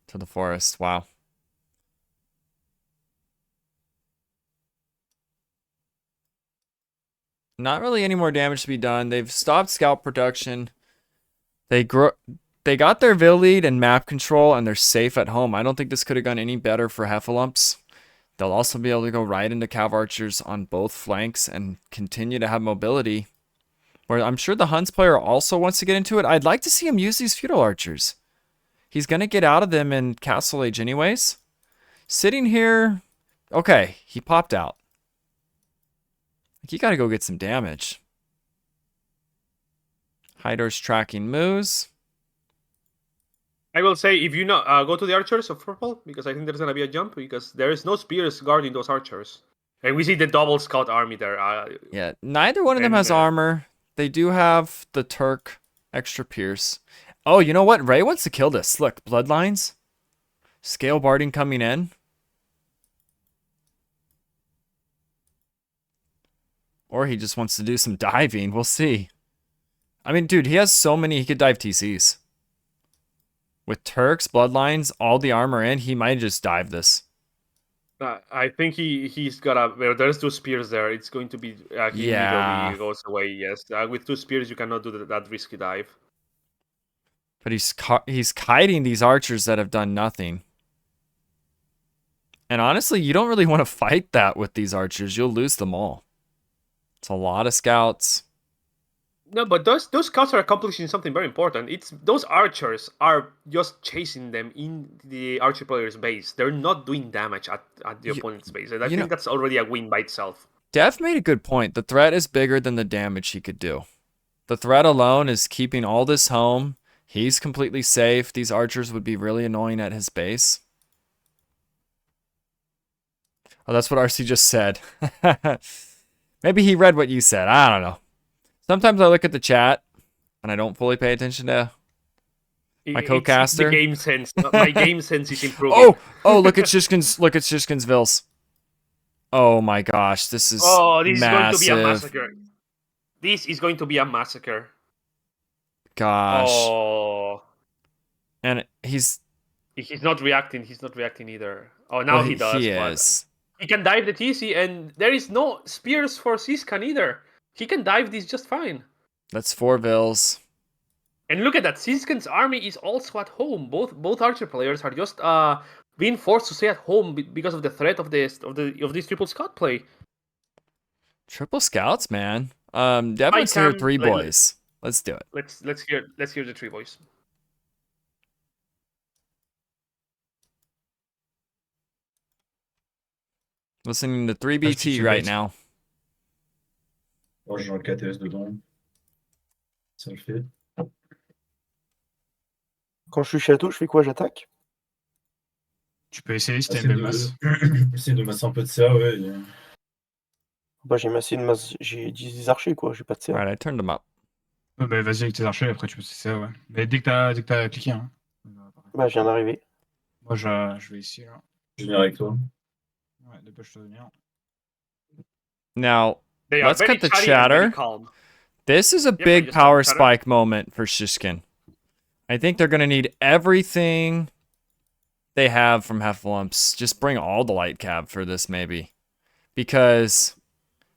to the forest. Wow. Not really any more damage to be done. They've stopped scout production. They got their Vil lead and map control, and they're safe at home. I don't think this could have gone any better for Heffalumps. They'll also be able to go right into Cav Archers on both flanks and continue to have mobility. Where I'm sure the Huns player also wants to get into it. I'd like to see him use these Feudal Archers. He's going to get out of them in Castle Age anyways. Sitting here... Okay, he popped out. You got to go get some damage. Hyder's tracking moves. I will say, if you not go to the archers of purple, because I think there's going to be a jump, because there is no spears guarding those archers. And we see the double scout army there. Yeah, neither one of them has armor. They do have the Turk extra pierce. Oh, you know what? Ray wants to kill this. Look, bloodlines. Scale barding coming in. Or he just wants to do some diving. We'll see. I mean, dude, he has so many. He could dive TCs. With Turks, Bloodlines, all the armor in, he might just dive this. I think he's got a. Well, there's 2 spears there. It's going to be he Yeah. immediately goes away. Yes, with 2 spears you cannot do that risky dive. But he's kiting these archers that have done nothing. And honestly, you don't really want to fight that with these archers. You'll lose them all. It's a lot of scouts. No, but those scouts are accomplishing something very important. It's those archers are just chasing them in the archer player's base. They're not doing damage at the opponent's base, and I think that's already a win by itself. Dev made a good point. The threat is bigger than the damage he could do. The threat alone is keeping all this home. He's completely safe. These archers would be really annoying at his base. Oh, that's what RC just said. Maybe he read what you said. I don't know. Sometimes I look at the chat and I don't fully pay attention to my co-caster. The game sense. My game sense is improving. Oh, look at Shishkin's Vils. Oh my gosh, this is this massive. is going to be a massacre. This is going to be a massacre. Gosh. Oh. And he's not reacting. He's not reacting either. Oh, now he does. He is. He can dive the TC, and there is no spears for Siskan either. He can dive this just fine. That's 4 Vils. And look at that. Siskan's army is also at home. Both archer players are just being forced to stay at home because of the threat of this triple scout play. Triple scouts, man. Definitely hear 3boyz. Let's do it. Let's hear the 3boyz. Listening to 3BT right now. Moi, j'ai un KTS dedans. Ça le fait. Quand je suis château, je fais quoi? J'attaque? Tu peux essayer si t'as une belle masse. Essayer de masser un peu de CA, ouais. Bah, j'ai massé une masse. J'ai 10 archers, quoi. J'ai pas de CA. Alright, I turned them up. Ouais, bah, vas-y avec tes archers, après tu peux essayer ça, ouais. Mais dès que t'as cliqué, hein. Bah, je viens d'arriver. Moi, je vais ici, là. Je viens avec toi. Ouais, dépêche-toi de venir. Now, let's cut the chatter. This is a big power spike moment for Shishkin. I think they're going to need everything they have from Heffalumps. Just bring all the light cab for this, maybe. Because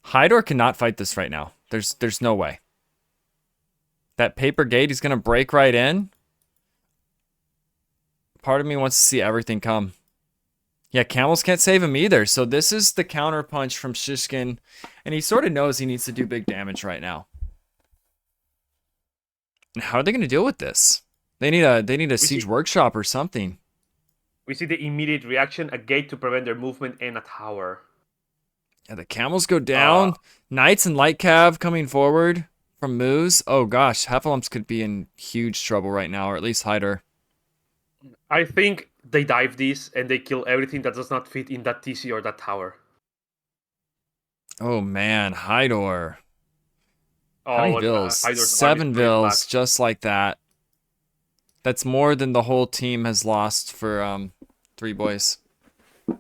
Hydor cannot fight this right now. There's no way. That paper gate, he's going to break right in. Part of me wants to see everything come. Yeah, camels can't save him either. So this is the counter punch from Shishkin. And he sort of knows he needs to do big damage right now. And how are they going to deal with this? They need a siege workshop or something. We see the immediate reaction, a gate to prevent their movement, and a tower. Yeah, the camels go down. Knights and light cav coming forward from Moose. Oh gosh, Heffalumps could be in huge trouble right now, or at least Hyder. I think they dive this and they kill everything that does not fit in that TC or that tower. Oh man, Hydor. How many Vils? Hydor's 7 Vils, just like that. That's more than the whole team has lost for 3boyz. And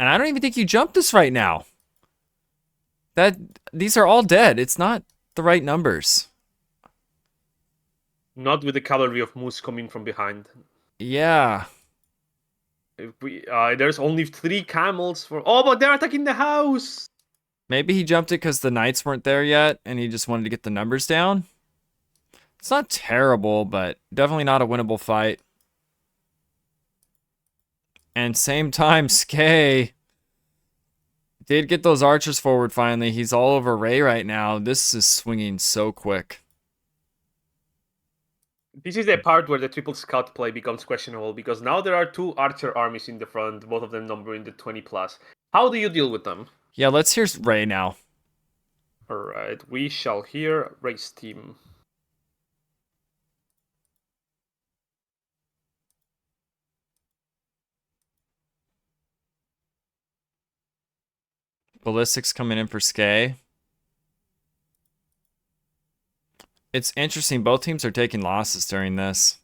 I don't even think you jumped this right now. These are all dead. It's not the right numbers. Not with the cavalry of Moose coming from behind. Yeah. There's only 3 camels for... Oh, but they're attacking the house! Maybe he jumped it because the knights weren't there yet, and he just wanted to get the numbers down. It's not terrible, but definitely not a winnable fight. And same time, Skay did get those archers forward finally. He's all over Ray right now. This is swinging so quick. This is the part where the triple scout play becomes questionable, because now there are 2 archer armies in the front, both of them numbering the 20+. How do you deal with them? Yeah, let's hear Ray now. Alright, we shall hear Ray's team. Ballistics coming in for Skay. It's interesting. Both teams are taking losses during this.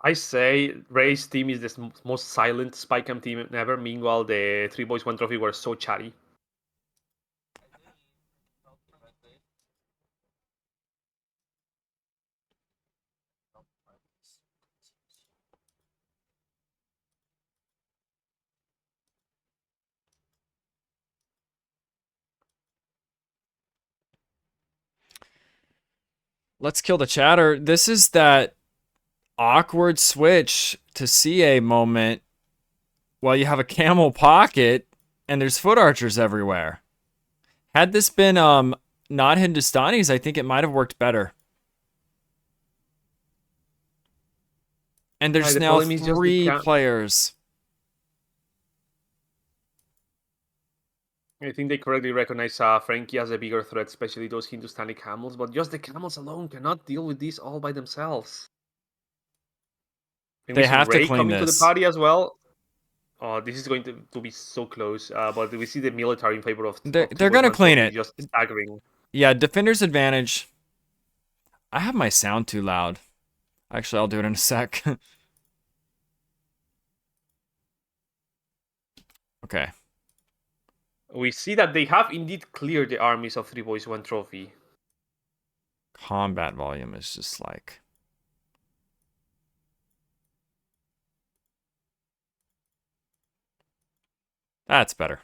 I say Ray's team is the most silent spy cam team ever. Meanwhile, the 3boyz1trophy were so chatty. Let's kill the chatter. This is that awkward switch to CA moment while you have a camel pocket and there's foot archers everywhere. Had this been not Hindustanis, I think it might have worked better. And there's the now problem is just the 3 players. I think they correctly recognize Frankie as a bigger threat, especially those Hindustani camels, but just the camels alone cannot deal with this all by themselves. And They we see have to Ray clean coming to the this. party as well. Oh, this is going to be so close, but we see the military in favor of. They're gonna clean it. Just staggering. Yeah, defender's advantage. I have my sound too loud. Actually, I'll do it in a sec. Okay. We see that they have indeed cleared the armies of 3boyz1trophy. Combat volume is just like... That's better.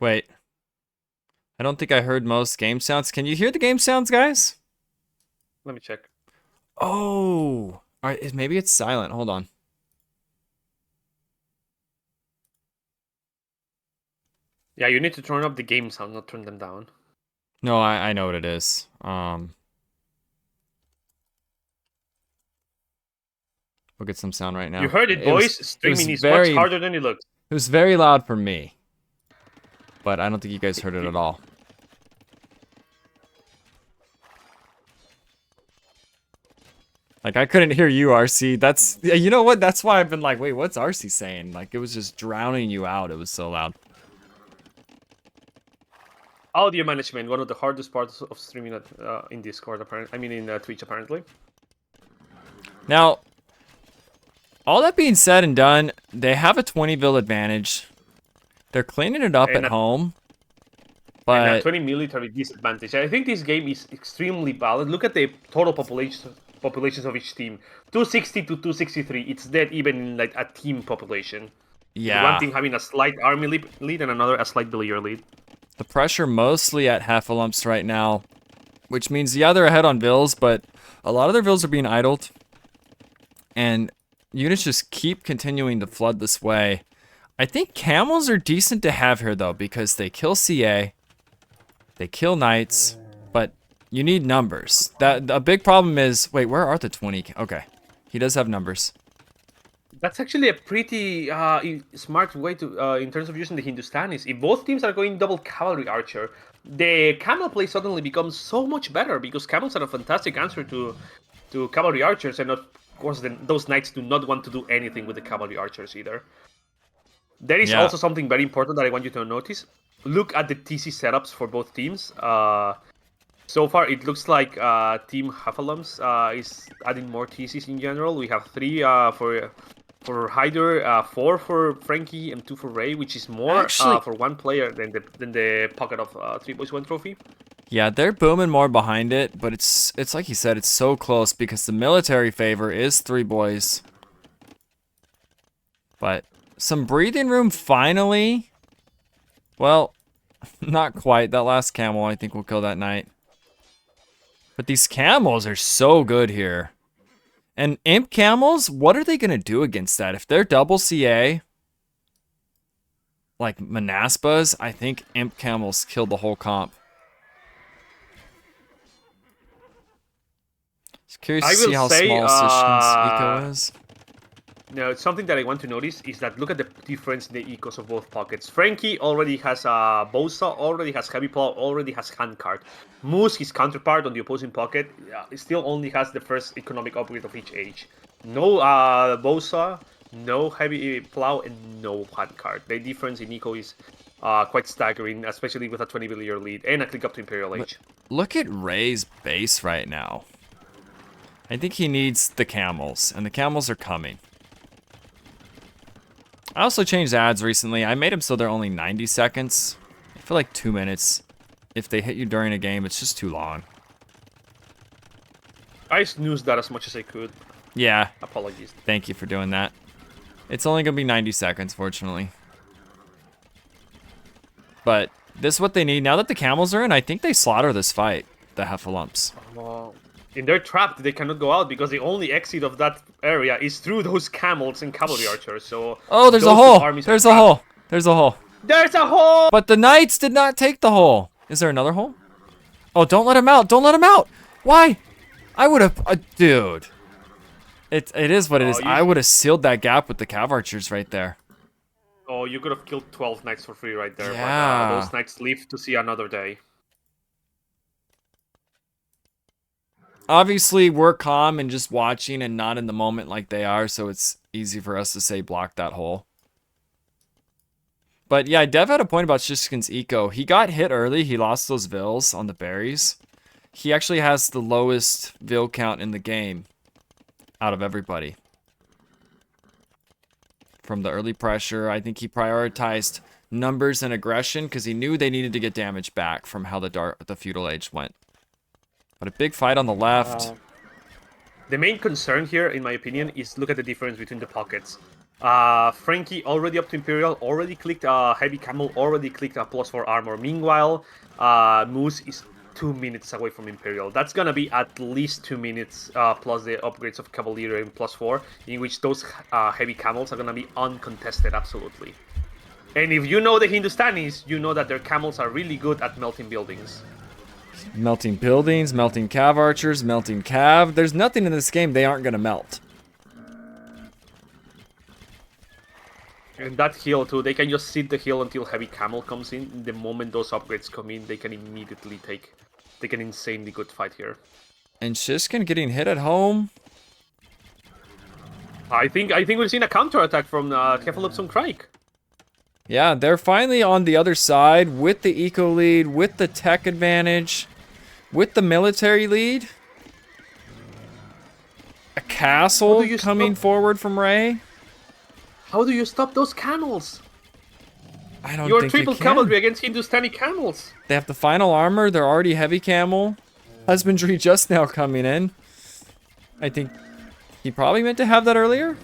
Wait. I don't think I heard most game sounds. Can you hear the game sounds, guys? Let me check. Oh! Alright, maybe it's silent. Hold on. Yeah, you need to turn up the game sound, not turn them down. No, I know what it is. We'll get some sound right now. You heard it, boys. Streaming is much harder than it looks. It was very loud for me. But I don't think you guys heard it at all. Like, I couldn't hear you, RC. That's... You know what? That's why I've been like, wait, what's RC saying? Like, it was just drowning you out. It was so loud. Audio management, one of the hardest parts of streaming in Discord, apparently. I mean, in Twitch, apparently. Now, all that being said and done, they have a 20 advantage. They're cleaning it up at home. But and a 20 military disadvantage. I think this game is extremely balanced. Look at the total populations of each team. 260 to 263. It's dead even in like a team population. yeah. One team having a slight army lead and another a slight villager lead. The pressure mostly at Heffalumps right now, which means yeah, they're ahead on vills, but a lot of their vills are being idled. And units just keep continuing to flood this way. I think camels are decent to have here though, because they kill CA, they kill knights, but you need numbers. A big problem is, wait, where are the 20? Okay, he does have numbers. That's actually a pretty smart way to, in terms of using the Hindustanis. If both teams are going double cavalry archer, the camel play suddenly becomes so much better because camels are a fantastic answer to cavalry archers, and of course then those knights do not want to do anything with the cavalry archers either. There is also something very important that I want you to notice. Look at the TC setups for both teams. So far, it looks like Team Heffalumps is adding more TCs in general. We have 3 for Hyder, 4 for Frankie, and 2 for Ray, which is more for one player than the pocket of 3boyz1trophy. Yeah, they're booming more behind it, but it's like you said, it's so close because the military favor is 3boyz. But some breathing room finally. Well, not quite. That last camel I think will kill that knight. But these camels are so good here. And imp camels, what are they going to do against that? If they're double CA, like Manaspas, I think imp camels kill the whole comp. Just curious to see how small Sishkin's eco is. Now, something that I want to notice is that look at the difference in the ecos of both pockets. Frankie already has Bosa, already has Heavy Plow, already has Handcart. Moose, his counterpart on the opposing pocket, still only has the first economic upgrade of each age. No Bosa, no Heavy Plow, and no Handcart. The difference in eco is quite staggering, especially with a 20 villager lead and a click up to Imperial Age. Look at Ray's base right now. I think he needs the camels, and the camels are coming. I also changed ads recently. I made them so they're only 90 seconds. I feel like 2 minutes. If they hit you during a game, it's just too long. I snoozed that as much as I could. Yeah. Apologies. Thank you for doing that. It's only going to be 90 seconds, fortunately. But This is what they need. Now that the camels are in, I think they slaughter this fight, the Heffalumps. And they're trapped. They cannot go out because the only exit of that area is through those camels and cavalry archers. So Oh, there's a those two hole. armies are There's a trapped. hole. There's a hole. There's a hole! But the knights did not take the hole. Is there another hole? Oh, don't let him out. Don't let him out. Why? I would have... dude. It is what it is. I would have sealed that gap with the cav archers right there. Oh, you could have killed 12 knights for free right there. Yeah. But those knights live to see another day. Obviously, we're calm and just watching and not in the moment like they are, so it's easy for us to say block that hole. But yeah, Dev had a point about Shishkin's eco. He got hit early. He lost those vills on the berries. He actually has the lowest vill count in the game out of everybody. From the early pressure, I think he prioritized numbers and aggression because he knew they needed to get damage back from how the feudal age went. But a big fight on the left. The main concern here, in my opinion, is look at the difference between the pockets. Frankie already up to Imperial, already clicked Heavy Camel, already clicked +4 armor. Meanwhile, Moose is 2 minutes away from Imperial. That's gonna be at least 2 minutes plus the upgrades of Cavalier and +4, in which those Heavy Camels are gonna be uncontested, absolutely. And if you know the Hindustanis, you know that their camels are really good at melting buildings. Melting buildings, melting cav archers, melting cav. There's nothing in this game they aren't gonna melt. And that hill too, they can just sit the hill until Heavy Camel comes in. The moment those upgrades come in, they can immediately take an insanely good fight here. And Shishkin getting hit at home. I think we've seen a counterattack from Heffalumps on Craic. Yeah, they're finally on the other side with the eco lead, with the tech advantage, with the military lead. A castle coming forward from Ray. How do you stop those camels? I don't You're think triple you can. cavalry against Hindustani camels. They have the final armor. They're already heavy camel. Husbandry just now coming in. I think he probably meant to have that earlier.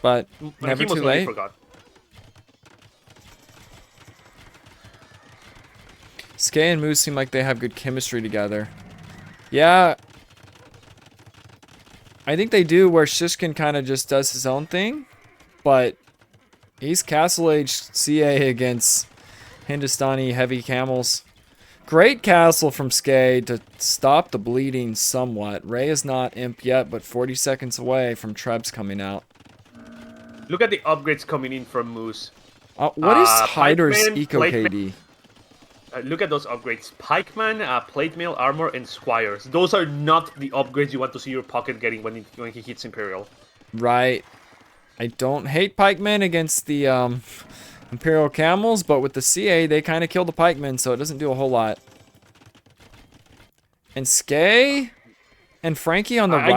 But never he too most late. forgot. Skay and Moose seem like they have good chemistry together. Yeah. I think they do, where Shishkin kind of just does his own thing. But he's Castle Age CA against Hindustani heavy camels. Great castle from Skay to stop the bleeding somewhat. Ray is not imp yet, but 40 seconds away from Trebs coming out. Look at the upgrades coming in from Moose. What is Hyder's Pikeman, eco Plateman. KD? Look at those upgrades. Pikeman, Plate Mail, Armor, and Squires. Those are not the upgrades you want to see your pocket getting when he hits Imperial. Right. I don't hate pikemen against the Imperial Camels, but with the CA, they kind of kill the pikemen, so it doesn't do a whole lot. And Skay and Frankie on the right.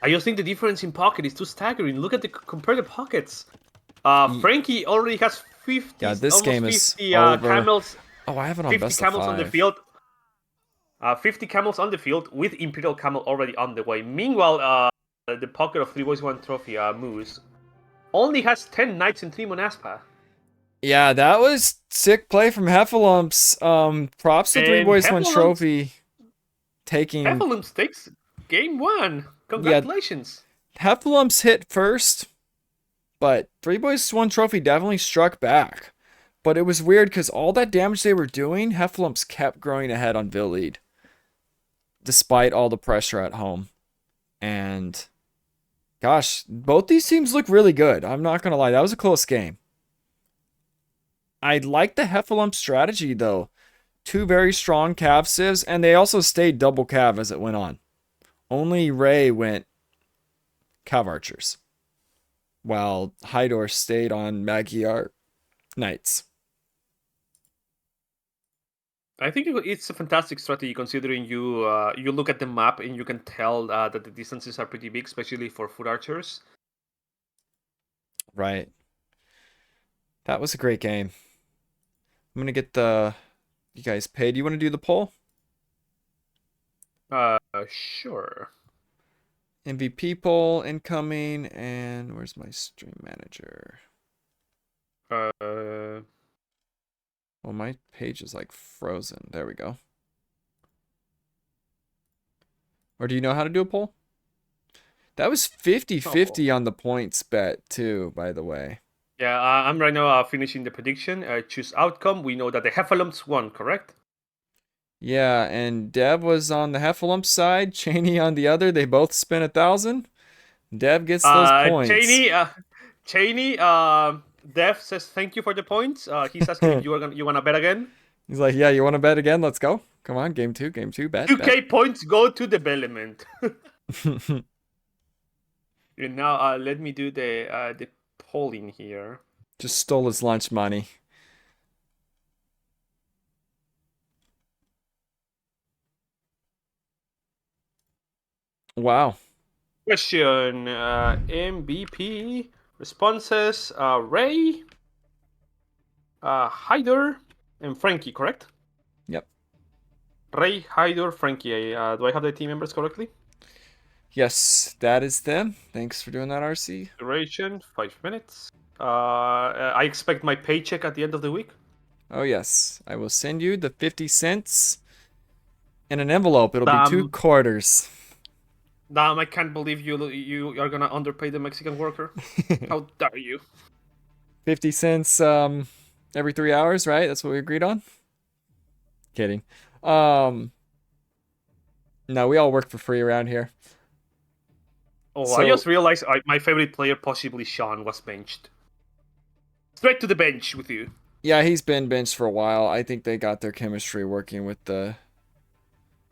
I just think the difference in pocket is too staggering. Look at compare the pockets. Frankie already has 50. Yeah, this game is 50 over. camels. Oh, I have it on 50 best camels of on the 5. field. 50 camels on the field with Imperial Camel already on the way. Meanwhile, the pocket of 3boyz1trophy, Moose, only has 10 knights and 3 Monaspa. Yeah, that was sick play from Heffalumps. Props to 3boyz1trophy taking. Heffalumps takes game 1. Congratulations. Yeah, Heffalumps hit first, but 3boyz1trophy definitely struck back. But it was weird because all that damage they were doing, Heffalumps kept growing ahead on Vill lead, despite all the pressure at home. And gosh, both these teams look really good. I'm not gonna lie, that was a close game. I like the Heffalump strategy though. 2 very strong cav civs, and they also stayed double cav as it went on. Only Ray went cav archers, while Hydor stayed on Magyar knights. I think it's a fantastic strategy considering you look at the map and you can tell that the distances are pretty big, especially for foot archers. Right. That was a great game. I'm gonna get you guys paid. You want to do the poll? Sure. MVP poll incoming, and where's my stream manager? Well, my page is like frozen. There we go. Or do you know how to do a poll? That was 50-50 on the points bet too, by the way. Yeah, I'm right now finishing the prediction. Choose outcome. We know that the Heffalumps won, correct? Yeah, and Dev was on the Heffalump side, Cheney on the other. They both spent 1,000. Dev gets those points. Cheney, Dev says thank you for the points. He's asking if you wanna bet again. He's like, yeah, you want to bet again? Let's go. Come on, game two, bet. 2K points go to development. And now let me do the polling here. Just stole his lunch money. Wow. Question MVP responses: Ray, Hyder, and Frankie. Correct? Yep. Ray, Hyder, Frankie. Do I have the team members correctly? Yes, that is them. Thanks for doing that, RC. Duration 5 minutes. I expect my paycheck at the end of the week. Oh yes, I will send you the 50 cents in an envelope. It'll be 2 quarters. Damn, I can't believe you are gonna underpay the Mexican worker. How dare you? 50 cents every 3 hours, right? That's what we agreed on. Kidding. No, we all work for free around here. Oh, So- I just realized my favorite player, possibly Sean, was benched. Straight to the bench with you. Yeah, he's been benched for a while. I think they got their chemistry working with the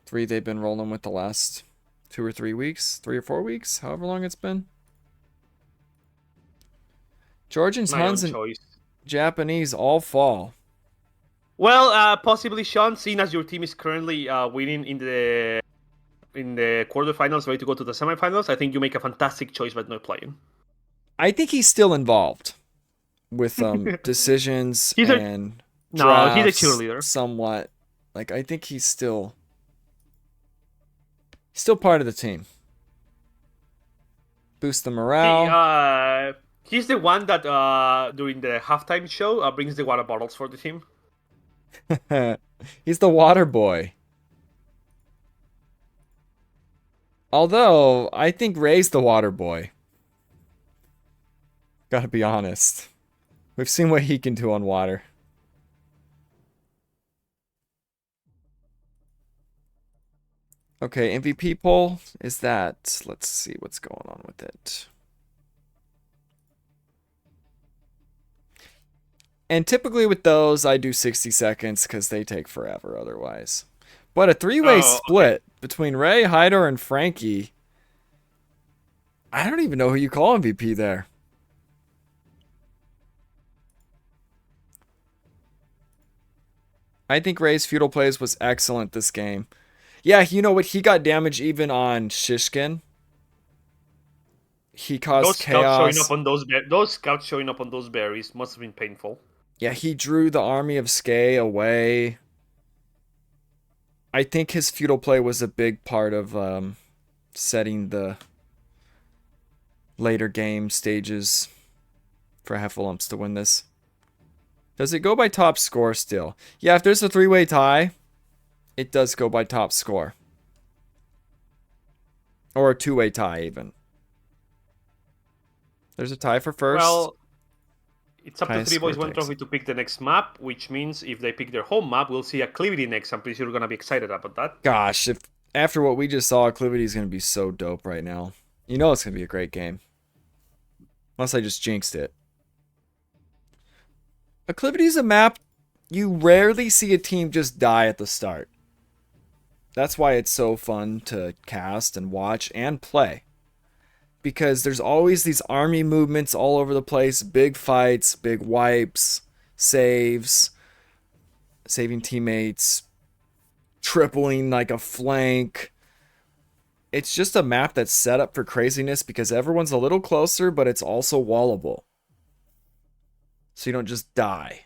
3 they've been rolling with the last 2 or 3 weeks, 3 or 4 weeks, however long it's been. Georgians, My own Huns, and choice. Japanese all fall. Well, possibly Sean, seeing as your team is currently winning in the quarterfinals, ready to go to the semifinals, I think you make a fantastic choice by not playing. I think he's still involved with decisions He's a- and No, he's a drafts cheerleader. somewhat. Like, I think he's still part of the team. Boost the morale. He's the one that during the halftime show brings the water bottles for the team. He's the water boy. Although, I think Ray's the water boy. Gotta be honest. We've seen what he can do on water. Okay, MVP poll is that. Let's see what's going on with it. And typically with those, I do 60 seconds because they take forever otherwise. But a 3-way split between Ray, Hyder, and Frankie. I don't even know who you call MVP there. I think Ray's feudal plays was excellent this game. Yeah, you know what? He got damage even on Shishkin. He caused Those chaos. scouts showing up on those berries must have been painful. Yeah, he drew the army of Skay away. I think his feudal play was a big part of setting the later game stages for Heffalumps to win this. Does it go by top score still? Yeah, if there's a 3-way tie, it does go by top score. Or a 2-way tie, even. There's a tie for first. Well, it's up to Highest 3boyz1 score Trophy to pick the next map, which means if they pick their home map, we'll see Acclivity next. I'm pretty sure you're going to be excited about that. Gosh, if after what we just saw, Acclivity is going to be so dope right now. You know it's going to be a great game. Unless I just jinxed it. Acclivity is a map you rarely see a team just die at the start. That's why it's so fun to cast and watch and play. Because there's always these army movements all over the place. Big fights, big wipes, saves, saving teammates, tripling like a flank. It's just a map that's set up for craziness because everyone's a little closer, but it's also wallable. So you don't just die.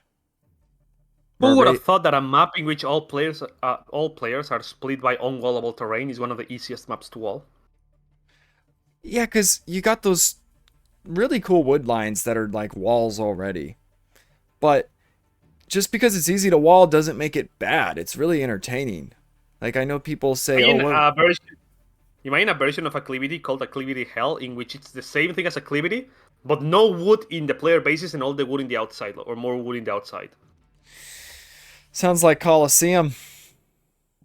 Who would have thought that a map in which all players are split by unwallable terrain is one of the easiest maps to wall? Yeah, because you got those really cool wood lines that are like walls already. But just because it's easy to wall doesn't make it bad. It's really entertaining. Like, I know people say, Imagine oh, well, a version, imagine a version of Acclivity called Acclivity Hell, in which it's the same thing as Acclivity, but no wood in the player bases and all the wood in the outside, or more wood in the outside. sounds like Coliseum.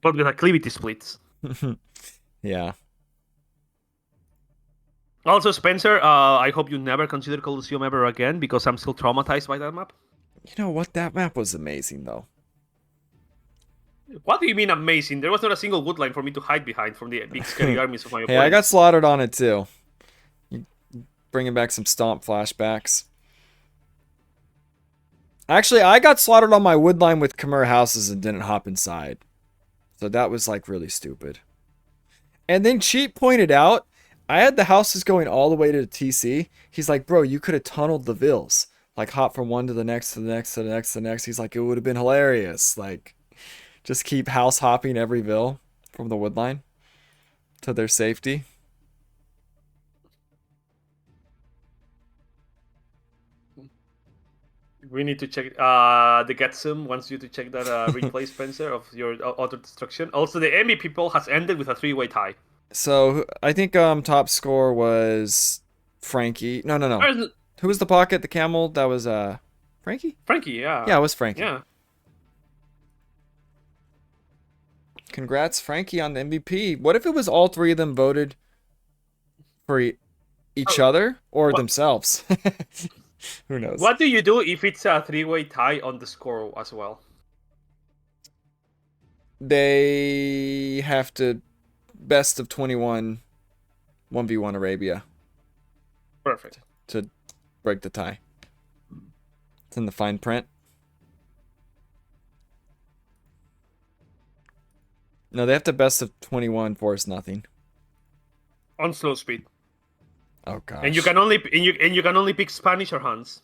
But with Acclivity splits. Yeah. Also, Spencer, I hope you never consider Coliseum ever again, because I'm still traumatized by that map. You know what? That map was amazing, though. What do you mean amazing? There was not a single wood line for me to hide behind from the big scary armies of my opponents. Hey, I got slaughtered on it, too. Bringing back some stomp flashbacks. Actually, I got slaughtered on my wood line with Khmer houses and didn't hop inside. So that was, like, really stupid. And then Cheat pointed out, I had the houses going all the way to the TC. He's like, bro, you could have tunneled the vills. Like, hop from one to the next, to the next, to the next, to the next. He's like, it would have been hilarious. Like, just keep house hopping every vill from the wood line to their safety. We need to check. The Getsum wants you to check that replay, Spencer, of your auto destruction. Also, the MVP poll has ended with a 3-way tie. So I think top score was Frankie. No. Who was the pocket? The camel? That was Frankie? Frankie, yeah. Yeah, it was Frankie. Yeah. Congrats, Frankie, on the MVP. What if it was all three of them voted for each other or themselves? Who knows? What do you do if it's a 3-way tie on the score as well? They have to best of 21 1v1 Arabia. Perfect. To break the tie. It's in the fine print. No, they have to best of 21 force nothing. On slow speed. Oh gosh. And you can only pick Spanish or Huns.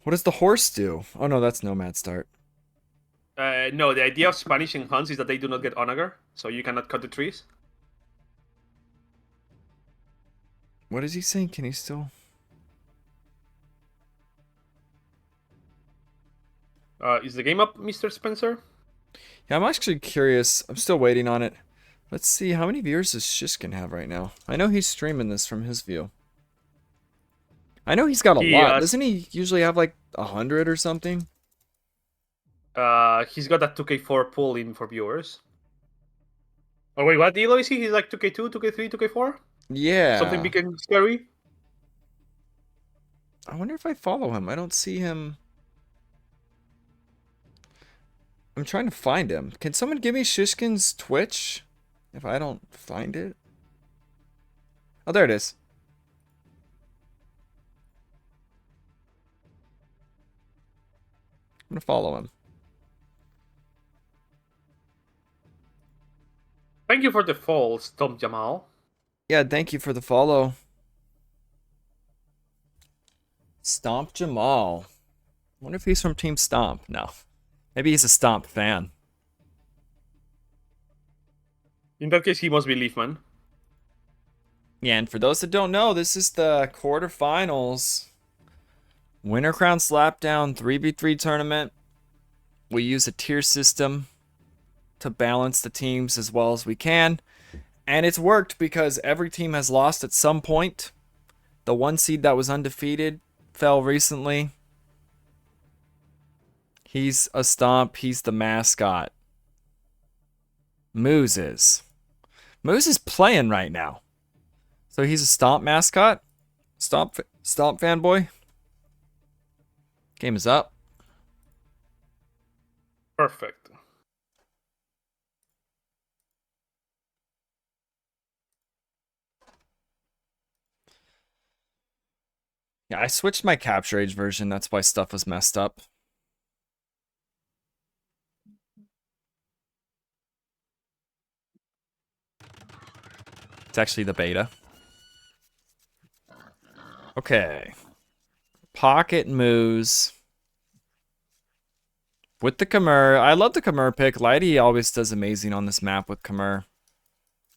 What does the horse do? Oh no, that's Nomad Start. No, the idea of Spanish and Huns is that they do not get onager, so you cannot cut the trees. What is he saying? Can he still? Is the game up, Mr. Spencer? Yeah, I'm actually curious. I'm still waiting on it. Let's see, how many viewers does Shishkin have right now? I know he's streaming this from his view. I know he's got a lot. Doesn't he usually have like 100 or something? He's got that 2K4 pull in for viewers. Oh wait, what deal is he? He's like 2K2, 2K3, 2K4? Yeah. Something big and scary? I wonder if I follow him. I don't see him. I'm trying to find him. Can someone give me Shishkin's Twitch? If I don't find it. Oh, there it is. I'm gonna follow him. Thank you for the fall, Stomp Jamal. Yeah, thank you for the follow. Stomp Jamal. Wonder if he's from Team Stomp. No. Maybe he's a Stomp fan. In that case, he must be Leafman. Yeah, and for those that don't know, this is the quarterfinals. Winter Crown Slapdown 3v3 tournament. We use a tier system to balance the teams as well as we can. And it's worked because every team has lost at some point. The one seed that was undefeated fell recently. He's a Stomp. He's the mascot. Moose is. Moose is playing right now. So he's a Stomp mascot. Stomp fanboy. Game is up. Perfect. Yeah, I switched my Capture Age version. That's why stuff was messed up. It's actually the beta. Okay. Pocket Moose. With the Khmer. I love the Khmer pick. Lighty always does amazing on this map with Khmer.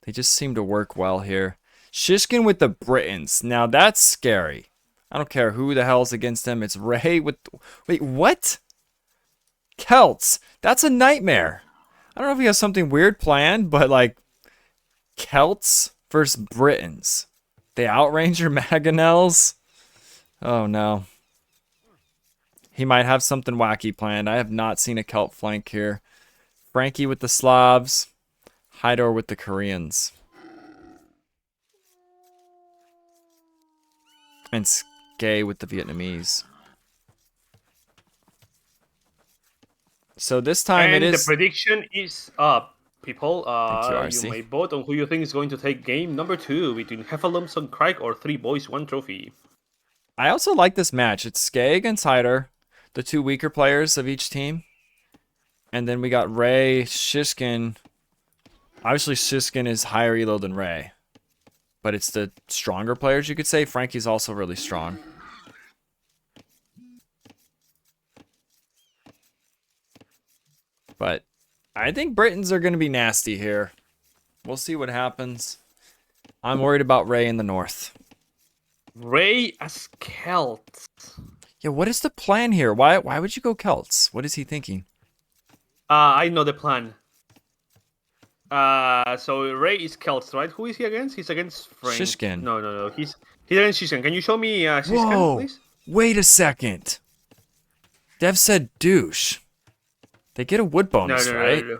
They just seem to work well here. Shishkin with the Britons. Now that's scary. I don't care who the hell's against him. It's Ray with... Wait, what? Celts. That's a nightmare. I don't know if he has something weird planned, but like... Celts versus Britons. They outrange your Mangonels? Oh no. He might have something wacky planned. I have not seen a Celt flank here. Frankie with the Slavs. Hydor with the Koreans. And Skay with the Vietnamese. So this time and it is... the prediction is up, people. Thank you, You RC. may vote on who you think is going to take game number 2 between Heffalumps and Craic or 3boyz1trophy. I also like this match. It's Skay against Hydor, the 2 weaker players of each team. And then we got Ray, Shishkin. Obviously, Shishkin is higher elo than Ray. But it's the stronger players, you could say. Frankie's also really strong. But I think Britons are going to be nasty here. We'll see what happens. I'm worried about Ray in the north. Ray as Celt. Yeah, what is the plan here? Why would you go Celts? What is he thinking? I know the plan. So Ray is Celts, right? Who is he against? He's against Frank. Shishkin. No. He's against Shishkin. Can you show me Shishkin, Whoa! please? Wait a second. Dev said douche. They get a wood bonus, right? No.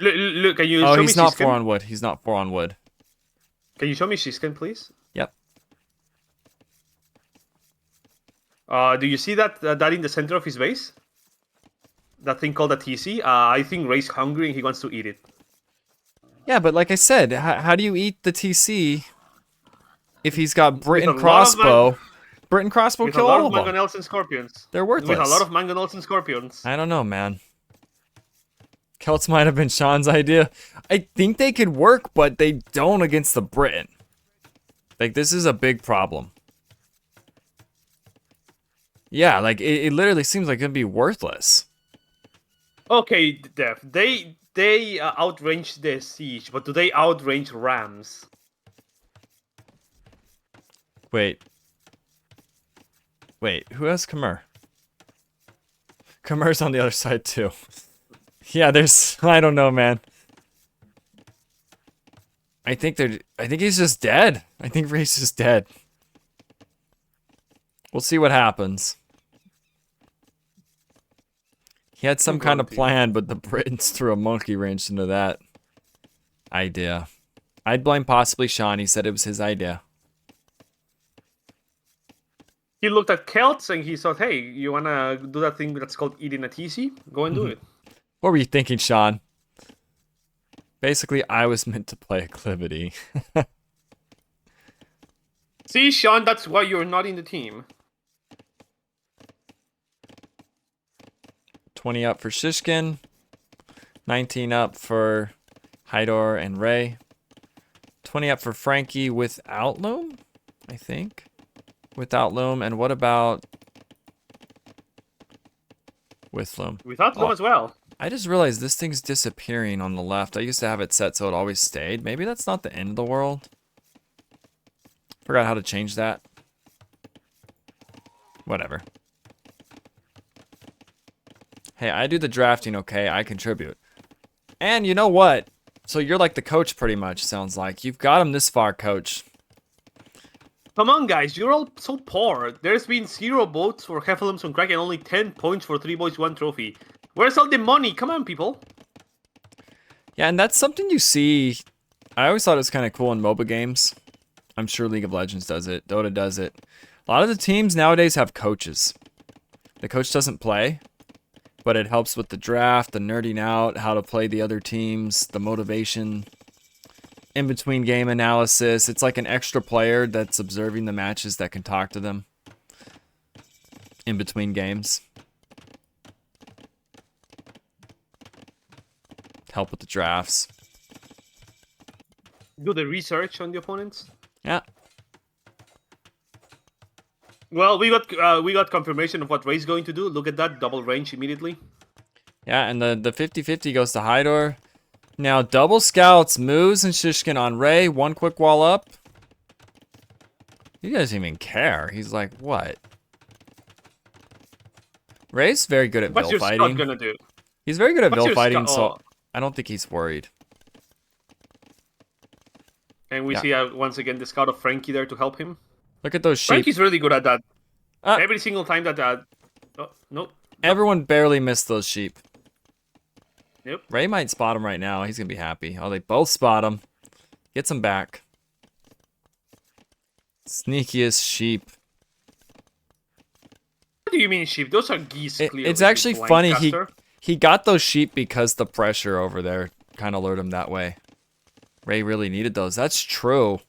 Look, can you Oh, show he's me not Shishkin? 4 on wood. He's not 4 on wood. Can you show me Shishkin, please? Yep. Do you see that in the center of his base? That thing called a TC? I think Ray's hungry and he wants to eat it. Yeah, but like I said, how do you eat the TC if he's got Briton With a lot of crossbow? Briton crossbow With a kill lot all of of them. mangonels and scorpions. They're worthless. With a lot of mangonels and scorpions. I don't know, man. Celts might have been Sean's idea. I think they could work, but they don't against the Briton. Like, this is a big problem. Yeah, like, it literally seems like it'd be worthless. Okay, Dev. They outrange the siege, but do they outrange rams? Wait, who has Khmer? Khmer's on the other side, too. Yeah, there's... I don't know, man. I think he's just dead. I think Ray's just dead. We'll see what happens. He had some kind of plan, but the Britons threw a monkey wrench into that idea. I'd blame possibly Sean. He said it was his idea. He looked at Celts and he thought, hey, you wanna do that thing that's called eating a TC? Go and do it. What were you thinking, Sean? Basically, I was meant to play Acclivity. See, Sean, that's why you're not in the team. 20 up for Shishkin. 19 up for Hydor and Ray. 20 up for Frankie without Loom, I think. Without Loom. And what about with Loom? Without Loom as well. I just realized this thing's disappearing on the left. I used to have it set so it always stayed. Maybe that's not the end of the world. Forgot how to change that. Whatever. Hey, I do the drafting, okay? I contribute. And you know what? So you're like the coach pretty much, sounds like. You've got him this far, coach. Come on, guys. You're all so poor. There's been 0 votes for Heffalumps and Craic and only 10 points for 3boyz1trophy. Where's all the money? Come on, people. Yeah, and that's something you see. I always thought it was kind of cool in MOBA games. I'm sure League of Legends does it. Dota does it. A lot of the teams nowadays have coaches. The coach doesn't play, but it helps with the draft, the nerding out, how to play the other teams, the motivation, in between game analysis. It's like an extra player that's observing the matches that can talk to them in between games. Help with the drafts. Do the research on the opponents. Yeah. Well, we got confirmation of what Ray's going to do. Look at that double range immediately. Yeah, and the 50-50 goes to Hydor. Now, double scouts, Moose and Shishkin on Ray. One quick wall up. He doesn't even care. He's like, what? Ray's very good at What's Vil your fighting. Scott gonna do? He's very good at What's Vil your fighting, Scott- so I don't think he's worried. And we Yeah. see once again the scout of Frankie there to help him. Look at those sheep. Frankie's really good at that. Ah. Every single time that... Oh, nope. Everyone barely missed those sheep. Yep. Ray might spot him right now. He's going to be happy. Oh, they both spot him. Gets him back. Sneakiest sheep. What do you mean sheep? Those are geese, clearly. It's actually you funny. Lancaster. He got those sheep because the pressure over there kind of lured him that way. Ray really needed those. That's true.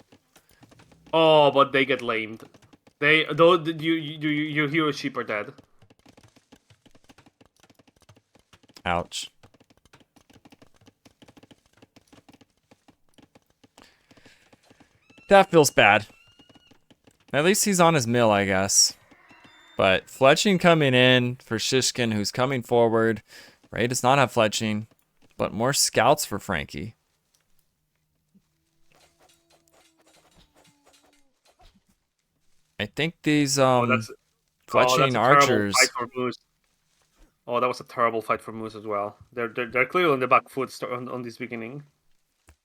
Oh, but they get lamed. Your hero sheep are dead. Ouch. That feels bad. At least he's on his mill, I guess. But fletching coming in for Shishkin, who's coming forward. Ray does not have fletching, but more scouts for Frankie. I think these fletching that's a archers. Fight for Moose. Oh, that was a terrible fight for Moose as well. They're clearly on the back foot on this beginning.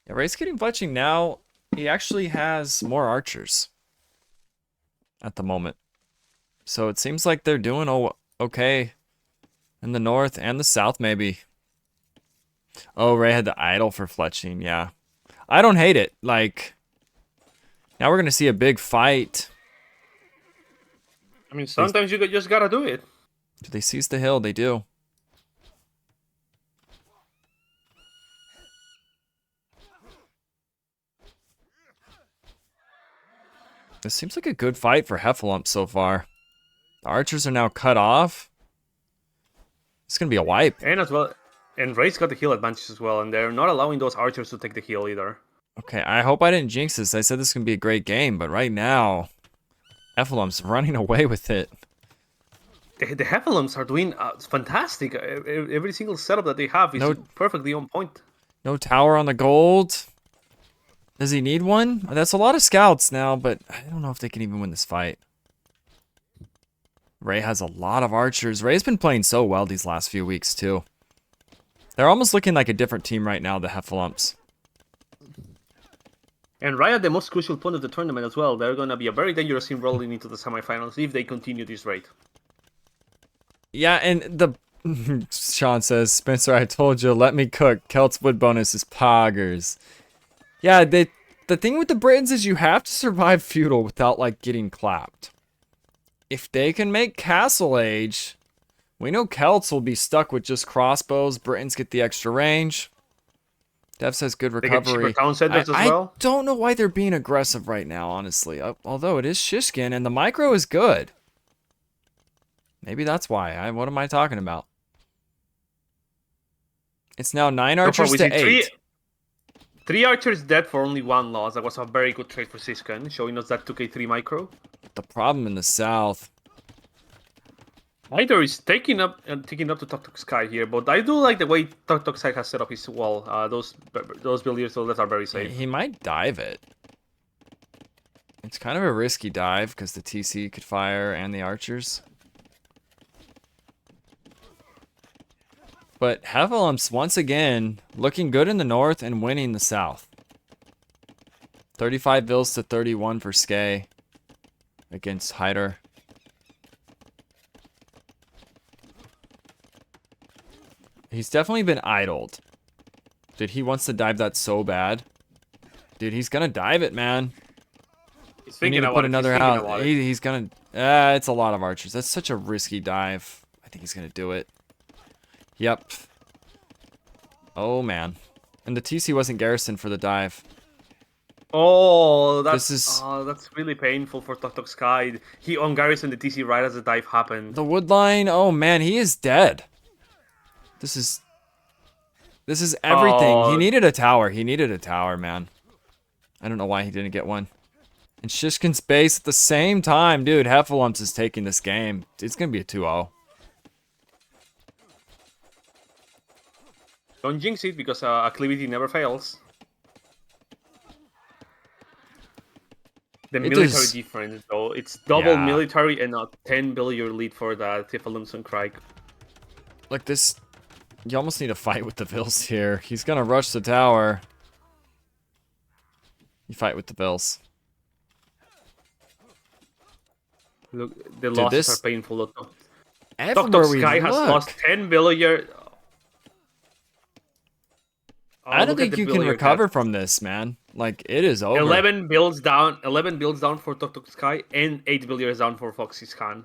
Yeah, Ray's getting fletching now. He actually has more archers at the moment. So it seems like they're doing okay in the north and the south, maybe. Oh, Ray had the idol for fletching. Yeah. I don't hate it. Like, now we're going to see a big fight. I mean, sometimes you just gotta do it. Do they seize the hill? They do. This seems like a good fight for Heffalumps so far. The archers are now cut off. It's going to be a wipe. And as well, and Ray's got the heal advantage as well, and they're not allowing those archers to take the heal either. Okay, I hope I didn't jinx this. I said this is going to be a great game, but right now, Heffalumps running away with it. The Heffalumps are doing fantastic. Every single setup that they have is perfectly on point. No tower on the gold. Does he need one? That's a lot of scouts now, but I don't know if they can even win this fight. Ray has a lot of archers. Ray's been playing so well these last few weeks, too. They're almost looking like a different team right now, the Heffalumps. And right at the most crucial point of the tournament as well, they're going to be a very dangerous team rolling into the semifinals if they continue this rate. Yeah, and the... Sean says, Spencer, I told you, let me cook. Celt's wood bonus is poggers. Yeah, the thing with the Britons is you have to survive feudal without, like, getting clapped. If they can make Castle Age, we know Celts will be stuck with just crossbows. Britons get the extra range. Dev says good recovery. They get cheaper town centers as well. I don't know why they're being aggressive right now, honestly. Although it is Shishkin, and the micro is good. Maybe that's why. What am I talking about? It's now 9 archers to 8. Three archers dead for only 1 loss. That was a very good trade for Shishkin, showing us that 2k3 micro. The problem in the south. Either is taking up to Tok Sky here, but I do like the way Tok Sky has set up his wall. Those billiards that are very safe. He might dive it. It's kind of a risky dive because the TC could fire and the archers. But Heffalumps once again looking good in the north and winning the south. 35 Vils to 31 for Skay against Hyder. He's definitely been idled. Dude, he wants to dive that so bad. Dude, he's gonna dive it, man. He's thinking to about put it. another He's out. He's gonna. It's a lot of archers. That's such a risky dive. I think he's gonna do it. Yep. Oh man, and the TC wasn't garrisoned for the dive. Oh, that's really painful for Tok Sky. He ungarrisoned the TC right as the dive happened. The wood line. Oh man, he is dead. This is everything. He needed a tower. He needed a tower, man. I don't know why he didn't get one. And Shishkin's base at the same time. Dude, Heffalumps is taking this game. It's going to be a 2-0. Don't jinx it because acclivity never fails. The It military is- difference, though. It's double Yeah. military and a 10 billion lead for the Heffalumps and Craic. Like this, you almost need to fight with the Bills here. He's gonna rush the tower. You fight with the Bills. Look, the Dude, losses this- are painful. Dr. Everywhere we Sky has look, lost 10 billion. I don't think you can recover from this, man. Like, it is over. 11 builds down. 11 builds down for Tok Sky, and 8 builders down for Foxy's Khan.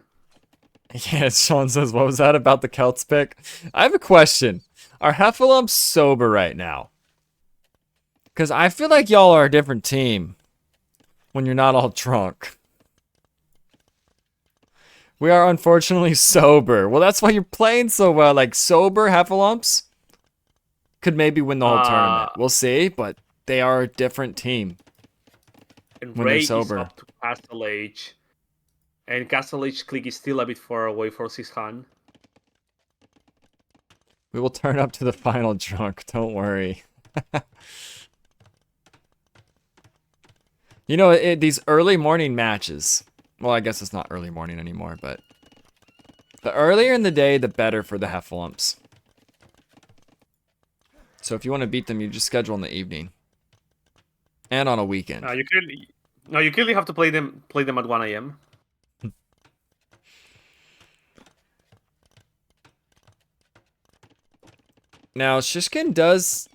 Yeah, Sean says, what was that about the Celts pick? I have a question. Are Heffalumps sober right now? Because I feel like y'all are a different team when you're not all drunk. We are unfortunately sober. Well, that's why you're playing so well. Like, sober Heffalumps could maybe win the whole tournament. We'll see, but they are a different team. And When Ray they're is sober. up to Castle Age. And Castle Age click is still a bit far away for Sishan. We will turn up to the final drunk. Don't worry. You know, these early morning matches. Well, I guess it's not early morning anymore, but the earlier in the day, the better for the Heffalumps. So if you want to beat them, you just schedule in the evening and on a weekend. You clearly have to play them at 1 a.m. Now, Shishkin does...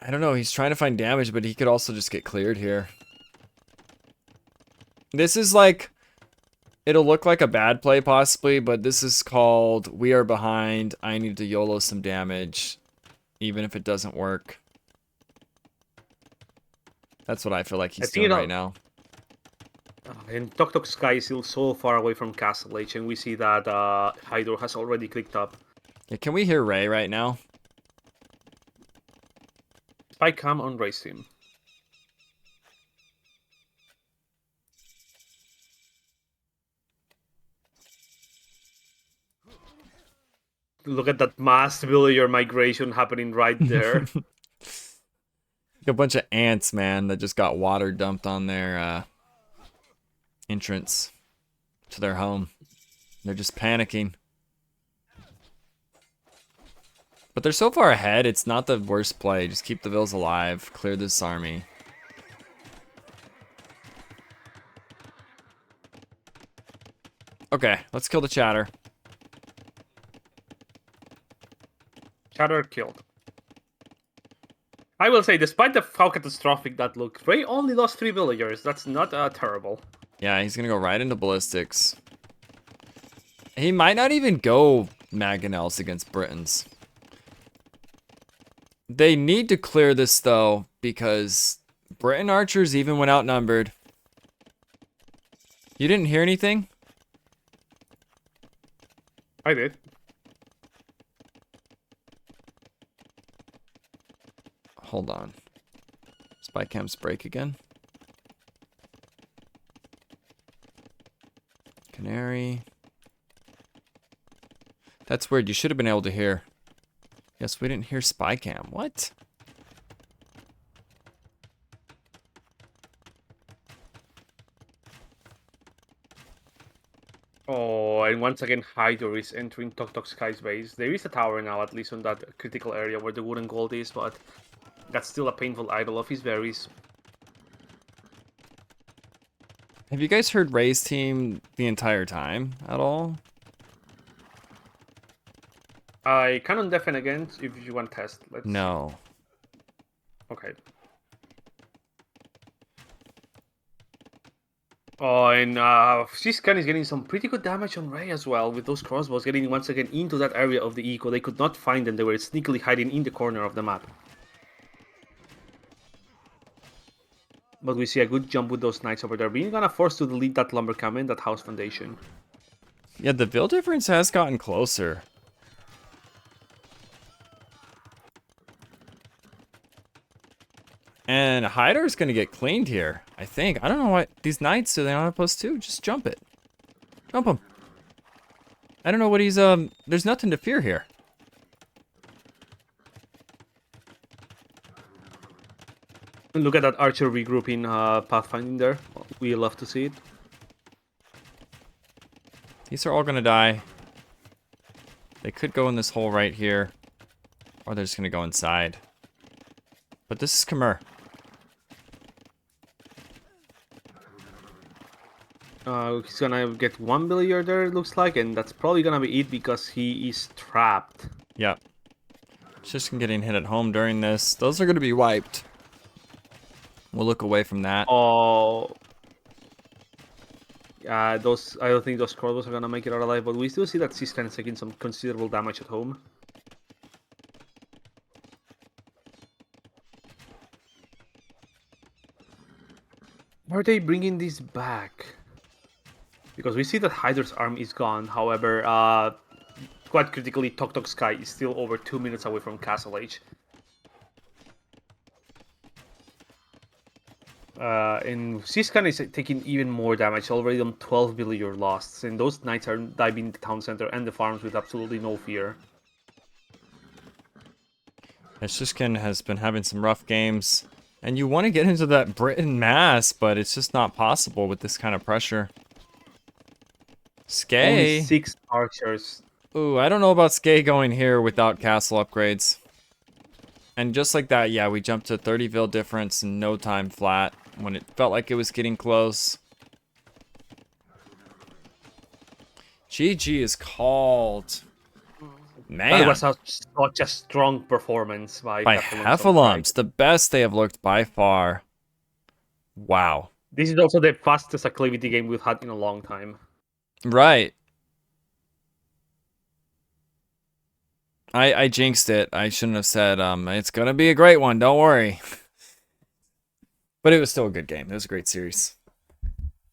I don't know, he's trying to find damage, but he could also just get cleared here. This is like... It'll look like a bad play, possibly, but this is called, we are behind, I need to YOLO some damage, even if it doesn't work. That's what I feel like he's doing right now. And Tok Sky is still so far away from Castle Age, and we see that Hydro has already clicked up. Yeah, can we hear Ray right now? Spy cam on Ray's team. Look at that mass villager migration happening right there. A bunch of ants, man, that just got water dumped on their entrance to their home. They're just panicking. But they're so far ahead, it's not the worst play. Just keep the Bills alive, clear this army. Okay, let's kill the chatter. Chatter killed. I will say, despite how catastrophic that looked, Ray only lost 3 villagers. That's not terrible. Yeah, he's gonna go right into ballistics. He might not even go Mangonels against Britons. They need to clear this, though, because Briton archers, even when outnumbered... You didn't hear anything? I did. Hold on. Spy cams break again. Canary. That's weird. You should have been able to hear. Yes, we didn't hear spy cam. What? Oh, and once again, Hydro is entering Tok Sky's base. There is a tower now, at least on that critical area where the wooden gold is, but that's still a painful idol of his berries. Have you guys heard Ray's team the entire time at all? I can on deafen again if you want to test. No. Okay. Oh, and Shiskan is getting some pretty good damage on Ray as well with those crossbows, getting once again into that area of the eco. They could not find them. They were sneakily hiding in the corner of the map. But we see a good jump with those knights over there, being kind of forced to delete that lumber camp and that house foundation. Yeah, the build difference has gotten closer. And Hyder's gonna get cleaned here, I think. I don't know why these knights, do they not have +2? Just jump it. Jump him. I don't know what he's, there's nothing to fear here. Look at that archer regrouping pathfinding there. We love to see it. These are all gonna die. They could go in this hole right here. Or they're just gonna go inside. But this is Khmer. He's gonna get one billiard there, it looks like, and that's probably gonna be it because he is trapped. Yep. Just getting hit at home during this. Those are gonna be wiped. We'll look away from that. Oh. Those I don't think those Corvos are gonna make it out alive, but we still see that Siskan is taking some considerable damage at home. Why are they bringing this back? Because we see that Hydra's arm is gone. However, quite critically, Tok Tok Sky is still over 2 minutes away from Castle Age. And Siskan is taking even more damage, already on 12 billion lost. And those knights are diving the town center and the farms with absolutely no fear. Shishkin has been having some rough games. And you want to get into that Britain mass, but it's just not possible with this kind of pressure. Skay. Only 6 archers. Ooh, I don't know about Skay going here without castle upgrades. And just like that, yeah, we jumped to 30 difference in no time flat when it felt like it was getting close. GG is called. Man. That was such a strong performance by Heffalumps, the best they have looked by far. Wow. This is also the fastest acclivity game we've had in a long time. Right. I jinxed it. I shouldn't have said, it's going to be a great one. Don't worry. But it was still a good game. It was a great series.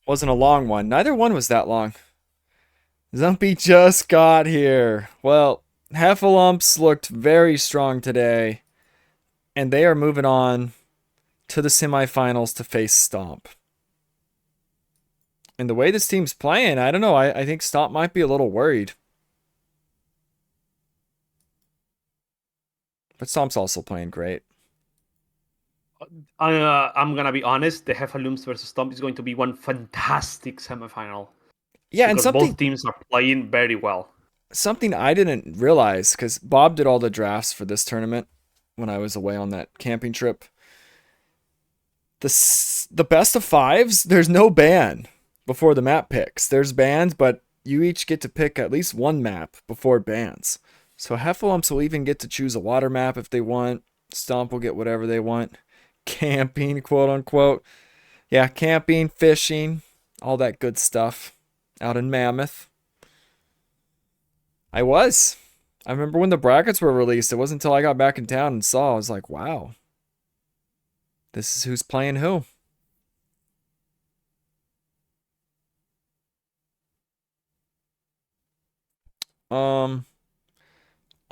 Wasn't a long one. Neither one was that long. Zumpy just got here. Well, Heffalumps looked very strong today. And they are moving on to the semifinals to face Stomp. And the way this team's playing, I don't know. I think Stomp might be a little worried. But Stomp's also playing great. I'm going to be honest. The Heffalumps versus Stomp is going to be one fantastic semifinal. Yeah, and something both teams are playing very well. Something I didn't realize, because Bob did all the drafts for this tournament when I was away on that camping trip. The best of fives, there's no ban before the map picks. There's bans, but you each get to pick at least one map before bans. So Heffalumps will even get to choose a water map if they want. Stomp will get whatever they want. Camping, quote unquote. Yeah, camping, fishing, all that good stuff out in Mammoth. I remember when the brackets were released. It wasn't until I got back in town and saw. I was like, wow. This is who's playing who.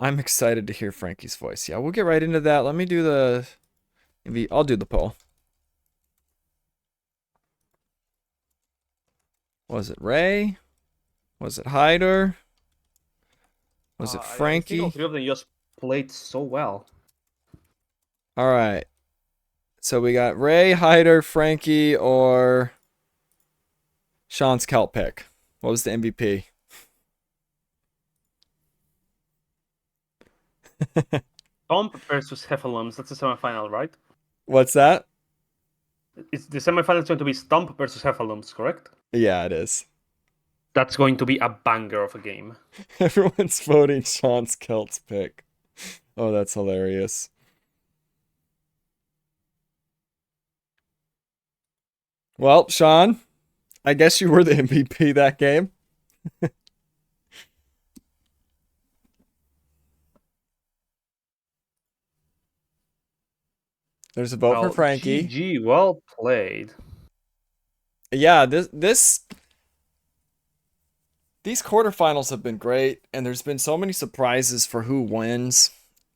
I'm excited to hear Frankie's voice. Yeah, we'll get right into that. Let me do I'll do the poll. Was it Ray? Was it Hyder? Was it Frankie? I think all three of them just played so well. All right. So we got Ray, Hyder, Frankie, or Sean's Kelp pick. What was the MVP? Stomp versus Heffalumps. That's the semifinal, right? What's that? The semifinal is going to be Stomp versus Heffalumps, correct? Yeah, it is. That's going to be a banger of a game. Everyone's voting Sean's Kelt's pick. Oh, that's hilarious. Well, Sean, I guess you were the MVP that game. There's a vote for Frankie. GG, well played. Yeah, these quarterfinals have been great, and there's been so many surprises for who wins.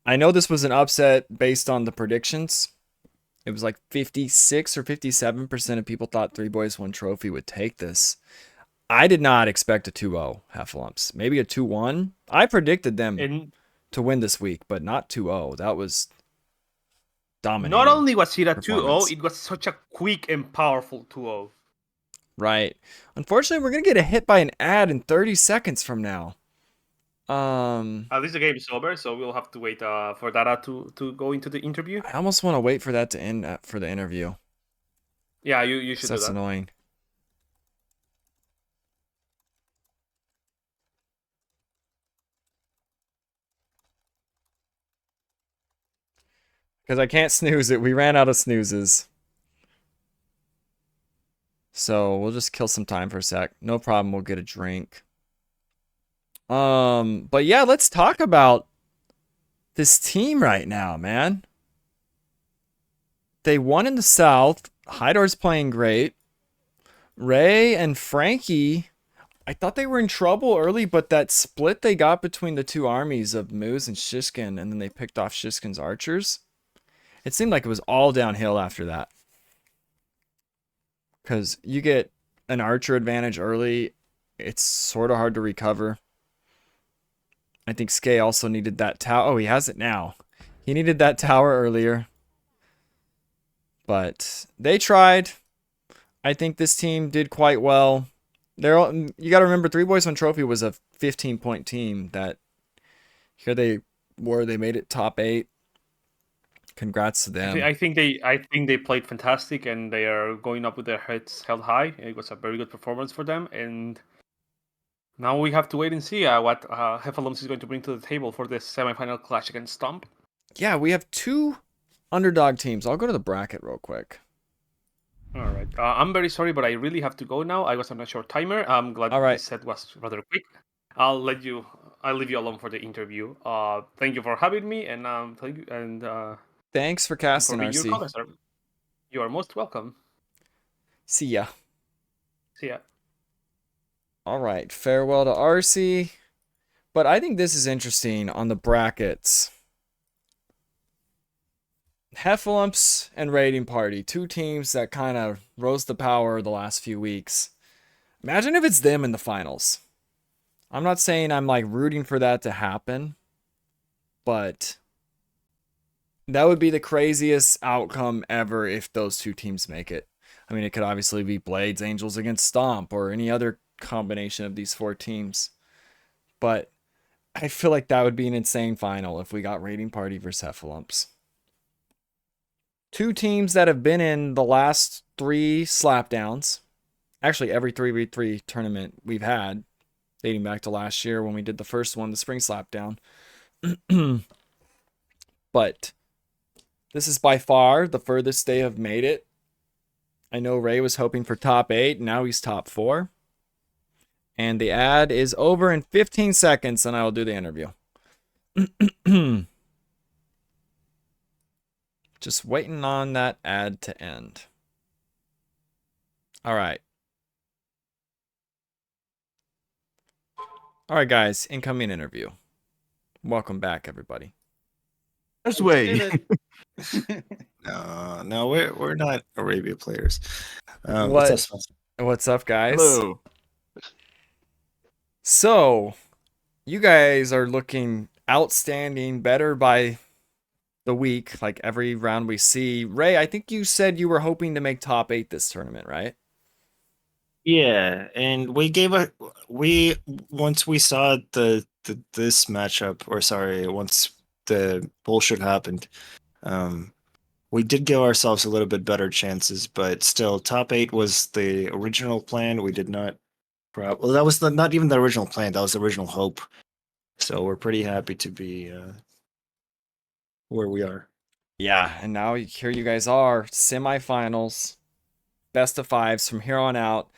I know this was an upset based on the predictions. It was like 56 or 57% of people thought 3boyz1trophy would take this. I did not expect a 2-0 Heffalumps. Maybe a 2-1. I predicted them to win this week, but not 2-0. That was dominating. Not only was it a 2-0, performance. it was such a quick and powerful 2-0. Right. Unfortunately, we're gonna get a hit by an ad in 30 seconds from now. At least the game is over, so we'll have to wait for Dara to go into the interview. I almost want to wait for that to end for the interview. Yeah, you should do That's that. annoying. Because I can't snooze it. We ran out of snoozes. So we'll just kill some time for a sec. No problem. We'll get a drink. But yeah, let's talk about this team right now, man. They won in the South. Hydar's playing great. Ray and Frankie, I thought they were in trouble early, but that split they got between the two armies of Moose and Shishkin, and then they picked off Shishkin's archers. It seemed like it was all downhill after that. Because you get an archer advantage early, it's sort of hard to recover. I think Skay also needed that tower. Oh, he has it now. He needed that tower earlier. But they tried. I think this team did quite well. You got to remember, 3boyz1trophy was a 15-point team that here they were. They made it top 8. Congrats to them. I think they played fantastic, and they are going up with their heads held high. It was a very good performance for them, and now we have to wait and see what Heffalumps is going to bring to the table for this semifinal clash against Stomp. Yeah, we have 2 underdog teams. I'll go to the bracket real quick. All right. I'm very sorry, but I really have to go now. I was on a short timer. I'm glad this set was rather quick. I'll leave you alone for the interview. Thank you for having me, and thank you and. Thanks for casting, RC. You are most welcome. See ya. See ya. All right, farewell to RC. But I think this is interesting on the brackets. Heffalumps and Raiding Party, 2 teams that kind of rose to power the last few weeks. Imagine if it's them in the finals. I'm not saying I'm like rooting for that to happen, but that would be the craziest outcome ever if those 2 teams make it. I mean, it could obviously be Blades Angels against Stomp or any other combination of these 4 teams. But I feel like that would be an insane final if we got Raiding Party versus Heffalumps. 2 teams that have been in the last 3 slapdowns. Actually, every 3v3 tournament we've had, dating back to last year when we did the first one, the spring slapdown. But this is by far the furthest they have made it. I know Ray was hoping for top 8. Now he's top 4. And the ad is over in 15 seconds, and I will do the interview. Just waiting on that ad to end. All right. All right, guys. Incoming interview. Welcome back, everybody. First way. No, we're not Arabia players. What's up, guys? Hello. So, you guys are looking outstanding, better by the week, like every round we see. Ray, I think you said you were hoping to make top 8 this tournament, right? Yeah, and once we saw this matchup, or sorry, once the bullshit happened, we did give ourselves a little bit better chances, but still, top 8 was the original plan. We did not. Well, that was not even the original plan. That was the original hope. So we're pretty happy to be where we are. Yeah, and now here you guys are, semifinals, best of 5s from here on out.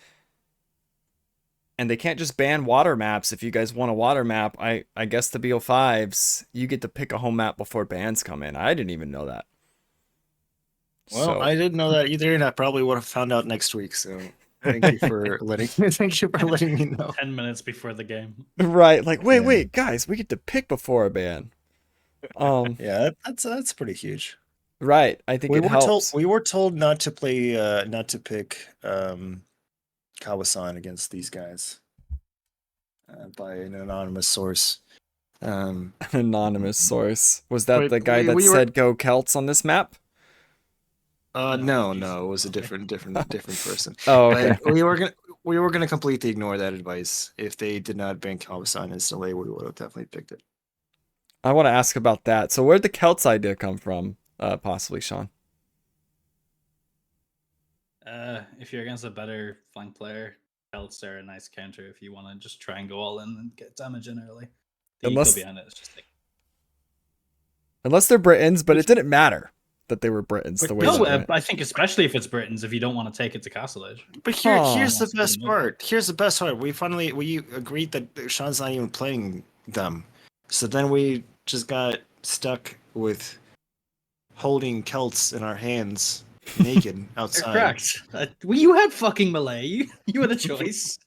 And they can't just ban water maps. If you guys want a water map, I guess the BO5s, you get to pick a home map before bans come in. I didn't even know that. Well, I didn't know that either, and I probably would have found out next week. So thank you for letting me know. 10 minutes before the game. Right, like wait, guys, we get to pick before a ban. Yeah, that's pretty huge. Right, I think it helps. We were told not to play, not to pick Kawasan against these guys by an anonymous source. An anonymous source. Was that the guy that said go Celts on this map? No, it was a different person. Oh, okay. But we were gonna completely ignore that advice. If they did not bring Calvasan instantly, we would have definitely picked it. I want to ask about that. So where'd the Celts idea come from? Possibly, Sean. If you're against a better flank player, Celts are a nice counter if you want to just try and go all in and get damage in early. The eco behind it is just like... Unless they're Britons, but it didn't matter that they were Britons. The way I think especially if it's Britons, if you don't want to take it to Castle Edge. But here's the best part. Here's the best part. We agreed that Sean's not even playing them. So then we just got stuck with holding Celts in our hands naked outside. Correct. Well, you had fucking Malay. You had a choice.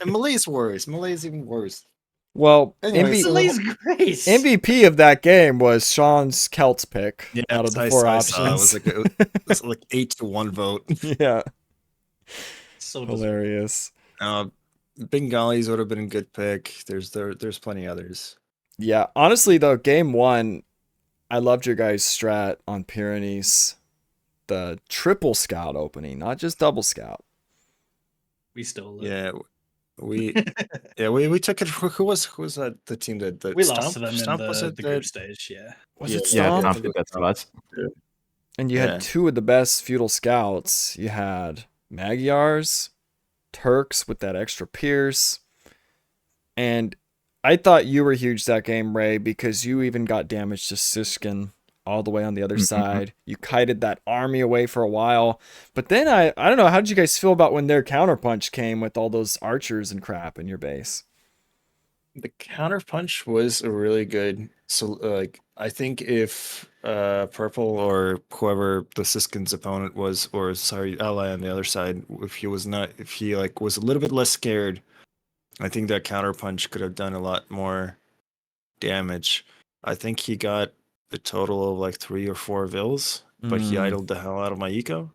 And Malay's worse. Malay's even worse. Well, Malay's great. MVP of that game was Sean's Celts pick out of the four options. It was like 8-1 vote. Yeah. So hilarious. Bengalis would have been a good pick. There's plenty others. Yeah, honestly though, game 1, I loved your guys' strat on Pyrenees. The triple scout opening, not just double scout. We stole it. Yeah, we took it. Who was that? The team that we Stomp? lost to them Stomp, in was the it group stage. Yeah. Was it Yeah, Stomp? Stomp, that's right. And you had two of the best feudal scouts. You had Magyars, Turks with that extra Pierce, and I thought you were huge that game, Ray, because you even got damage to Siskin all the way on the other side. You kited that army away for a while. But then I don't know, how did you guys feel about when their counterpunch came with all those archers and crap in your base? The counterpunch was a really good. So like I think if Purple or whoever the Siskin's opponent was, or sorry, ally on the other side, if he was was a little bit less scared, I think that counterpunch could have done a lot more damage. I think he got a total of like 3 or 4 vills, but he idled the hell out of my eco.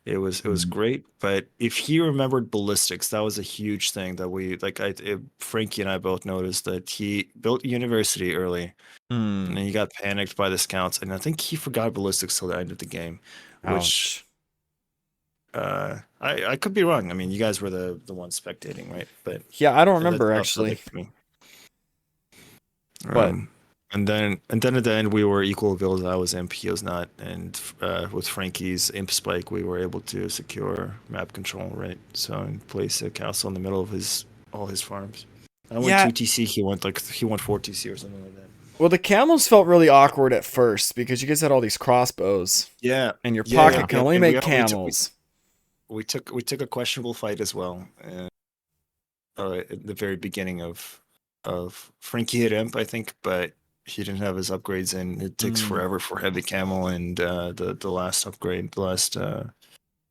It was great, but if he remembered ballistics, that was a huge thing that we Frankie and I both noticed that he built University early, and then he got panicked by the scouts, and I think he forgot ballistics till the end of the game, which I could be wrong. I mean, you guys were the ones spectating, right? But yeah, I don't remember actually. But and then at the end we were equal vills. I was imp, he was not, and with Frankie's imp spike, we were able to secure map control, right? So and place a castle in the middle of all his farms. I went 2 TC. He went 4 TC or something like that. Well, the camels felt really awkward at first because you guys had all these crossbows. Yeah, and your pocket can only make camels. We took a questionable fight as well. At the very beginning of Frankie hit imp, I think, but he didn't have his upgrades in. It takes forever for heavy camel and the last upgrade, the last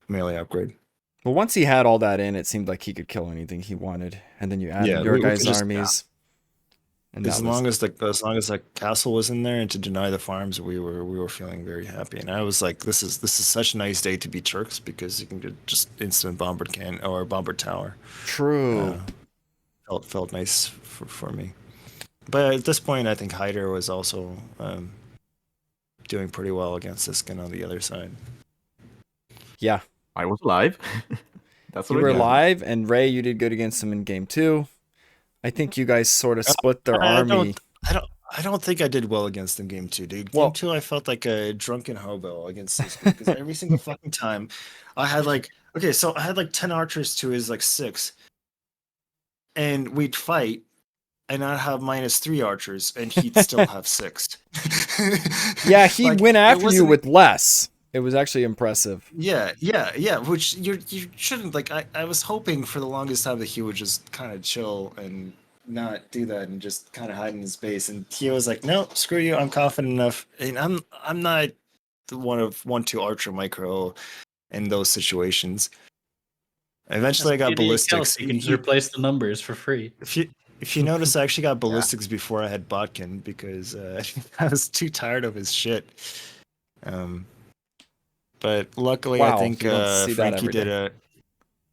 melee upgrade. Well, once he had all that in, it seemed like he could kill anything he wanted, and then you added your guys' armies. And as long as the castle was in there and to deny the farms, we were feeling very happy. And I was like, this is such a nice day to be Turks because you can just instant bombard or bombard tower. True. Felt nice for me. But at this point, I think Hyder was also doing pretty well against Siskin on the other side. Yeah. I was alive. You were alive, and Ray, you did good against him in game 2. I think you guys sort of split their army. I don't think I did well against them game 2, dude. Game 2, I felt like a drunken hobo against Siskin because every single fucking time I had I had 10 archers to his 6, and we'd fight. And I'd have -3 archers, and he'd still have 6. Yeah, he went after you with less. It was actually impressive. Yeah. Which you shouldn't I was hoping for the longest time that he would just kind of chill and not do that and just kind of hide in his base. And he was like, "No, screw you. I'm confident enough, and I'm not the 1-2 archer micro in those situations." Eventually, I got ballistics. You can just replace the numbers for free. If you notice, I actually got ballistics before I had Botkin because I was too tired of his shit. But luckily, I think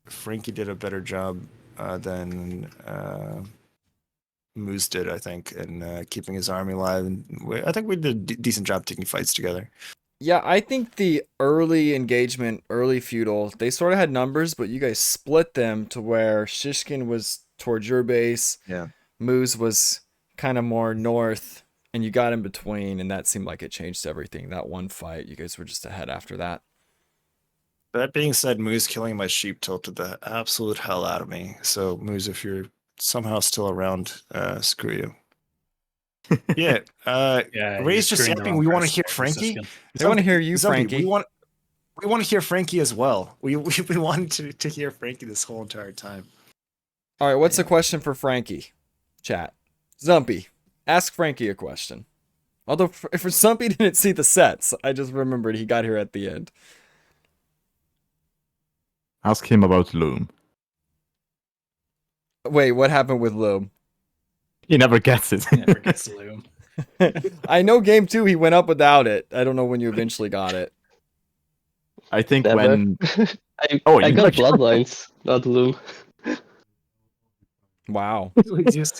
Frankie did a better job than Moose did. I think in keeping his army alive, and I think we did a decent job taking fights together. Yeah, I think the early engagement, early feudal, they sort of had numbers, but you guys split them to where Shishkin was towards your base, Yeah. Moose was kind of more north, and you got in between, and that seemed like it changed everything. That one fight, you guys were just ahead after that. That being said, Moose killing my sheep tilted the absolute hell out of me. So Moose, if you're somehow still around, screw you. Yeah. Yeah, Ray's just yapping. We want to hear Frankie. They want to hear you, Zombie, Frankie. we want to hear Frankie as well. We've been wanting to hear Frankie this whole entire time. All right, what's the question for Frankie? Chat. Zumpy, ask Frankie a question. Although if Zumpy didn't see the sets, I just remembered he got here at the end. Ask him about Loom. Wait, what happened with Loom? He never gets it. He never gets Loom. I know game 2 he went up without it. I don't know when you eventually got it. I think Never. when... I you got never- Bloodlines, not Loom. Wow. Thanks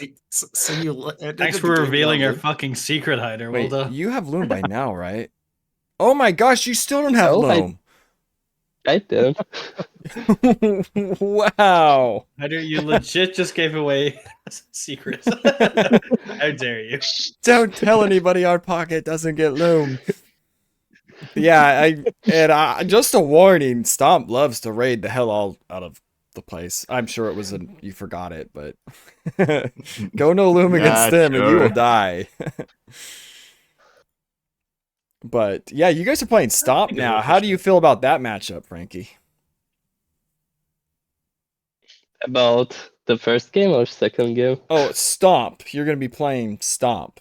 for revealing our fucking secret hider, Wait, Wilda. you have Loom by now, right? Oh my gosh, you still don't have No, Loom. I did. Wow. Hider, you legit just gave away a secret. How dare you? Don't tell anybody our pocket doesn't get Loom. Yeah, just a warning, Stomp loves to raid the hell all out of the place. I'm sure it was you forgot it, but go no Loom against them and you will die. But yeah, you guys are playing Stomp now. How do you feel about that matchup, Frankie? About the first game or second game? Oh, Stomp. You're going to be playing Stomp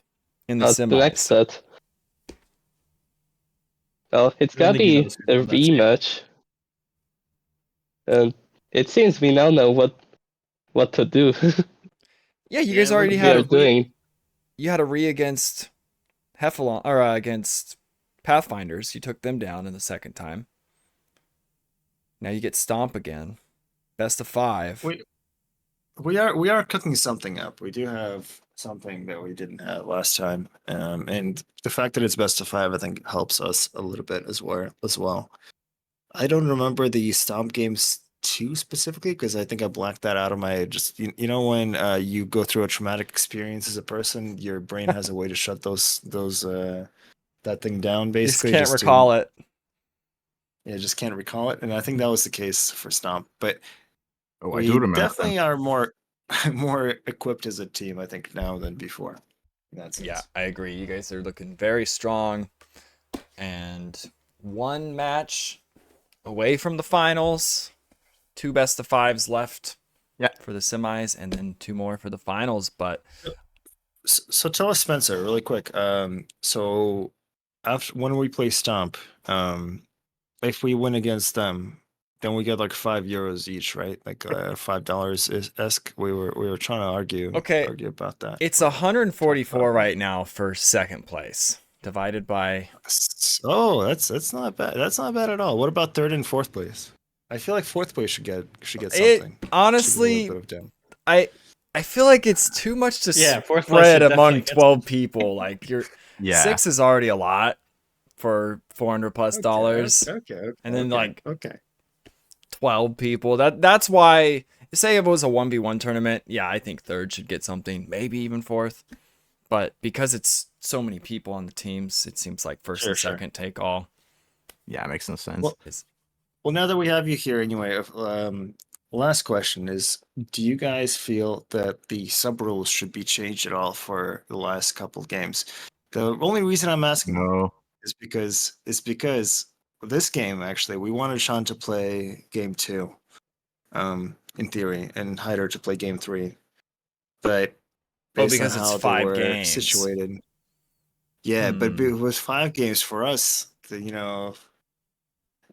in the semis. The next set. Well, it's gotta be a rematch. And it seems we now know what to do. Yeah, you guys already had you had a re against Heffalumps or against Pathfinders. You took them down in the second time. Now you get Stomp again. Best of 5. We are cooking something up. We do have something that we didn't have last time, and the fact that it's best of 5, I think, helps us a little bit as well. I don't remember the Stomp games too specifically because I think I blacked that out of my just you know when you go through a traumatic experience as a person, your brain has a way to shut that thing down basically. Just can't recall it. Yeah, just can't recall it, and I think that was the case for Stomp, but. Oh, We I do remember. definitely are more equipped as a team, I think, now than before. Yeah, I agree. You guys are looking very strong. And one match away from the finals. 2 best of 5s left for the semis, and then 2 more for the finals. But so tell us, Spencer, really quick. So when we play Stomp, if we win against them, then we get like €5 each, right? Like $5 esque. We were trying to argue about that. It's 144 right now for second place, divided by. Oh, that's not bad. That's not bad at all. What about third and fourth place? I feel like fourth place should get something. Honestly, I feel like it's too much to spread among 12 people. Like 6 is already a lot for $400+ Okay. And then 12 people. That's why, say if it was a 1v1 tournament, yeah, I think third should get something, maybe even fourth. But because it's so many people on the teams, it seems like first and second take all. Yeah, it makes no sense. Well, now that we have you here anyway, last question is, do you guys feel that the sub rules should be changed at all for the last couple of games? The only reason I'm asking is because this game, actually, we wanted Sean to play game 2, in theory, and Hyder to play game 3. But based on how they were situated. Yeah, but it was 5 games for us.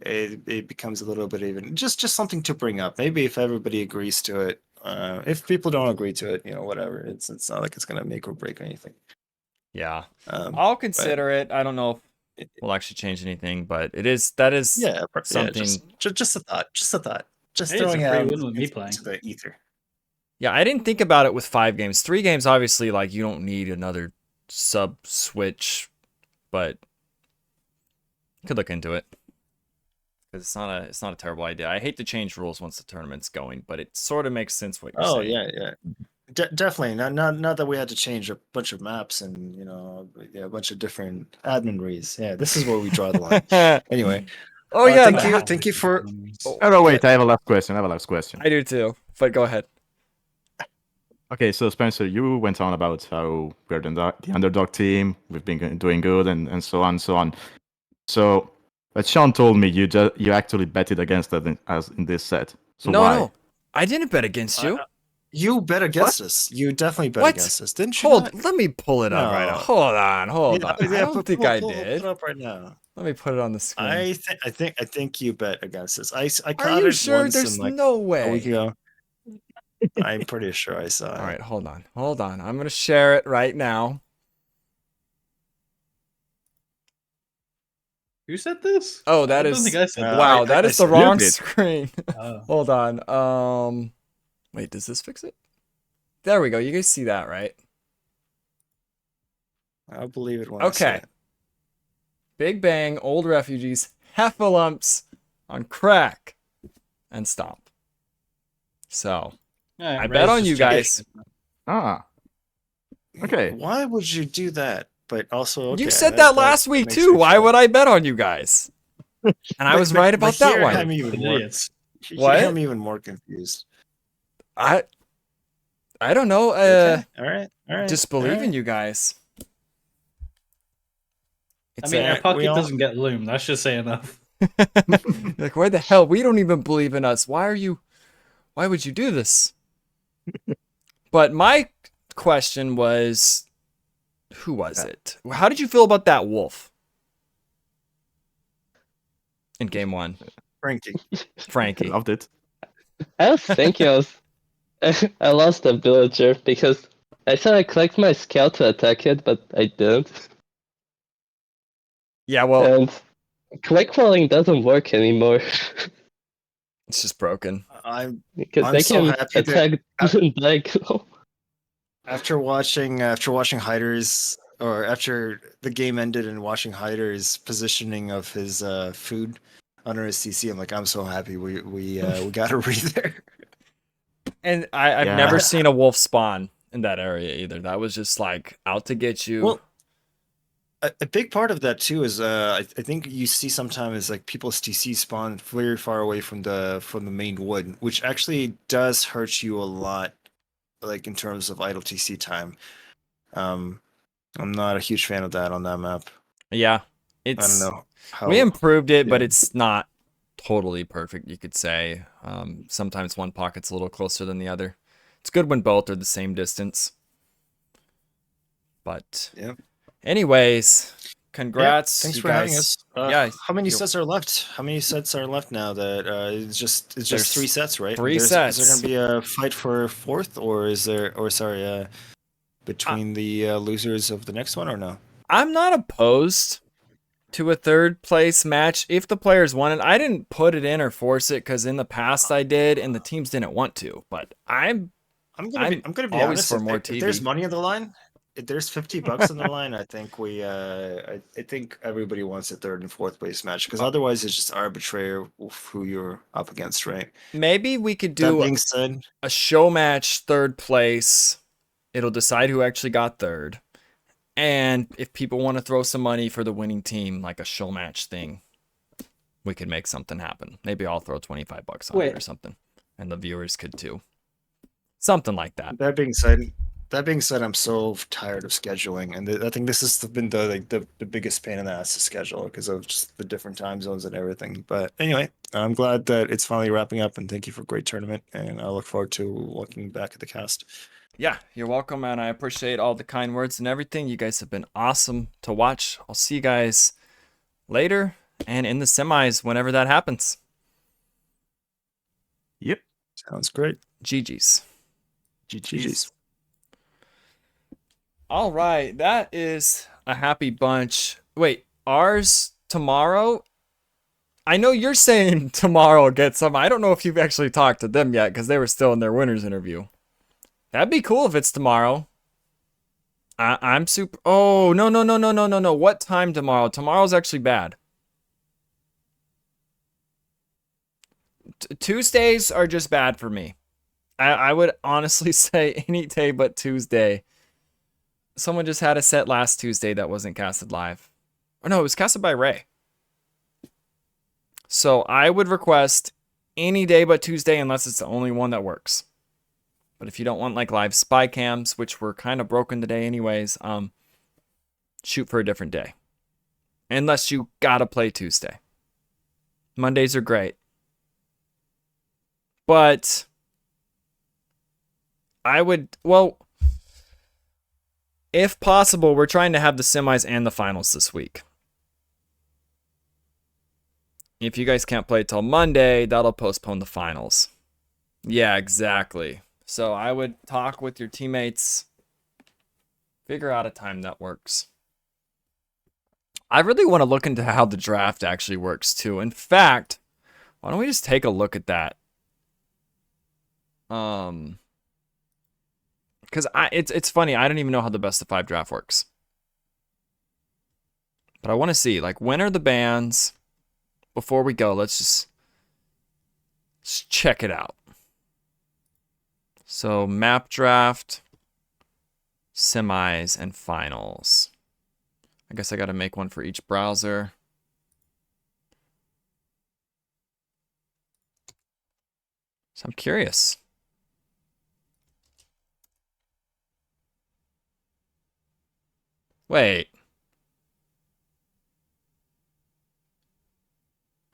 It becomes a little bit even. Just something to bring up. Maybe if everybody agrees to it. If people don't agree to it, whatever. It's not like it's gonna make or break anything. Yeah, I'll consider it. I don't know if we'll actually change anything, but that is something. Just a thought. Just hey, throwing it's a out free win with me playing. into the ether. Yeah, I didn't think about it with 5 games. 3 games, obviously, like you don't need another sub switch, but Could look into it. Because it's not a terrible idea. I hate to change rules once the tournament's going, but it sort of makes sense what you're saying. Yeah. Definitely. Not that we had to change a bunch of maps and a bunch of different admin reads. Yeah, this is where we draw the line. Anyway. Oh yeah. Thank you for. Oh no, wait! I have a last question. I do too. But go ahead. Okay, so Spencer, you went on about how we're the underdog team. We've been doing good, and so on, so on. So, but Sean told me you actually betted against us in this set. So why? No, I didn't bet against you. You bet against us. You definitely bet against us, didn't you? Let me pull it up right now. Hold on. I don't think I did. Pull it up right now. Let me put it on the screen. I think you bet against us. I caught Are you it sure? once There's in, no a week way. ago. I'm pretty sure I saw it. All right, hold on. I'm gonna share it right now. Who said this? Oh, that I is. don't think I said that. Wow, that is the wrong screen. Oh. Hold on. Wait, does this fix it? There we go. You guys see that, right? I'll believe it when I see Okay. it. Big Bang, Old Refugees, Heffalumps on Craic, and Stomp. So, Yeah, I Ray's bet on just you guys. Ah. Okay. Why would you do that? But also, okay, You said that last week makes too. me Why feel- would I bet on you guys? And I was right about that here one. I'm even more, Idiots. What? I'm even more confused. I don't know. Okay. All right. Just believe all right. in you guys. I mean, our we pocket all- doesn't get loom. That should say enough. Like, where the hell? We don't even believe in us. Why would you do this? But my question was, who was it? How did you feel about that wolf in game one? Frankie. Loved it. I was thinking I lost a villager because I said I clicked my scout to attack it, but I didn't. Yeah, well, And click falling doesn't work anymore it's just broken. because I'm they so can happy that- attack diagonal. After watching Hyder's, or after the game ended and watching Hyder's positioning of his food under his CC, I'm like, I'm so happy we got a read there. And I've Yeah. never seen a wolf spawn in that area either. That was just like out to get you. Well, a big part of that too is I think you see sometimes like people's TC spawn very far away from the main wood, which actually does hurt you a lot, like in terms of idle TC time. I'm not a huge fan of that on that map. Yeah, I don't know. We improved it, but yeah. it's not totally perfect, you could say. Sometimes one pocket's a little closer than the other. It's good when both are the same distance. But Yeah. Anyways, congrats. Thanks you for guys. having us. Yeah. How many sets are left? How many sets are left now? That it's just There's 3 sets, right? three Is sets. there gonna be a fight for fourth, or between the losers of the next one, or no? I'm not opposed to a third place match if the players want it. I didn't put it in or force it because in the past I did, and the teams didn't want to. But I'm gonna be always honest. for more if TV. there's money on the line, if there's $50 on the line, I think I think everybody wants a third and fourth place match because otherwise it's just arbitrary of who you're up against, right? Maybe we could That do being said, a show match third place. It'll decide who actually got third. And if people want to throw some money for the winning team, like a show match thing, we could make something happen. Maybe I'll throw $25 on it or something. And the viewers could too. Something like that. That being said, I'm so tired of scheduling, and I think this has been the biggest pain in the ass to schedule because of just the different time zones and everything. But anyway, I'm glad that it's finally wrapping up, and thank you for a great tournament. And I look forward to looking back at the cast. Yeah, you're welcome, and I appreciate all the kind words and everything. You guys have been awesome to watch. I'll see you guys later and in the semis whenever that happens. Yep. Sounds great. GG's. GG's. All right, that is a happy bunch. Wait, ours tomorrow? I know you're saying tomorrow get some. I don't know if you've actually talked to them yet because they were still in their winner's interview. That'd be cool if it's tomorrow. I'm super... Oh, no. What time tomorrow? Tomorrow's actually bad. Tuesdays are just bad for me. I would honestly say any day but Tuesday. Someone just had a set last Tuesday that wasn't casted live. Or no, it was casted by Ray. So I would request any day but Tuesday unless it's the only one that works. But if you don't want like live spy cams, which were kind of broken today anyways, shoot for a different day. Unless you gotta play Tuesday. Mondays are great. But I would, well, if possible, we're trying to have the semis and the finals this week. If you guys can't play till Monday, that'll postpone the finals. Yeah, exactly. So I would talk with your teammates, figure out a time that works. I really want to look into how the draft actually works too. In fact, why don't we just take a look at that? Because it's funny, I don't even know how the best of 5 draft works. But I want to see, like, when are the bans? Before we go, let's check it out. So map draft, semis, and finals. I guess I got to make one for each browser. So I'm curious. Wait.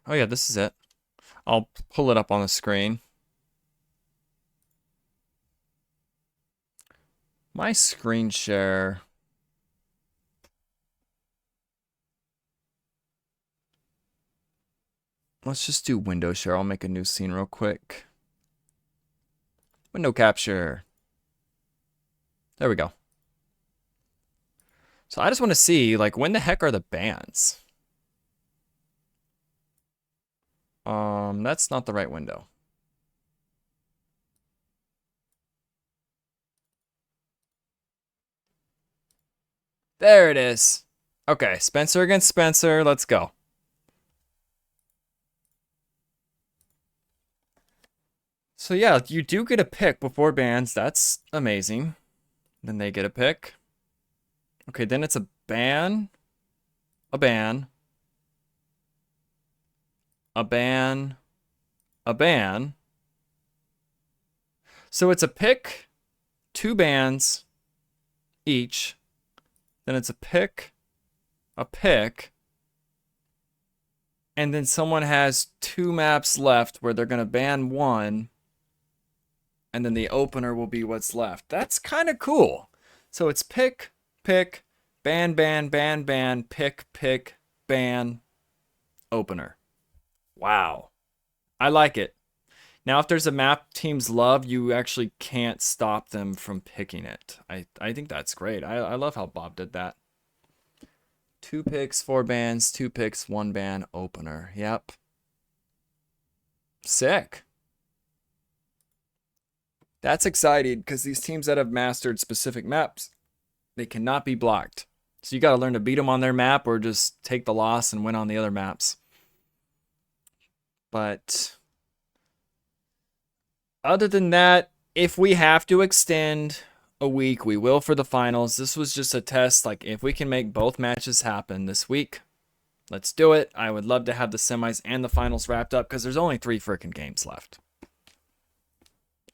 Oh yeah, this is it. I'll pull it up on the screen. My screen share. Let's just do window share. I'll make a new scene real quick. Window capture. There we go. So I just want to see, like, when the heck are the bans? That's not the right window. There it is. Okay, Spencer against Spencer. Let's go. So yeah, you do get a pick before bans. That's amazing. Then they get a pick. Okay, then it's a ban. A ban. A ban. A ban. So it's a pick, 2 bans each. Then it's a pick, and then someone has 2 maps left where they're going to ban 1, and then the opener will be what's left. That's kind of cool. So it's pick, ban, pick, ban, opener. Wow. I like it. Now, if there's a map teams love, you actually can't stop them from picking it. I think that's great. I love how Bob did that. 2 picks, 4 bans, 2 picks, 1 ban, opener. Yep. Sick. That's exciting because these teams that have mastered specific maps, they cannot be blocked. So you got to learn to beat them on their map or just take the loss and win on the other maps. But other than that, if we have to extend a week, we will for the finals. This was just a test. Like, if we can make both matches happen this week, let's do it. I would love to have the semis and the finals wrapped up because there's only 3 freaking games left.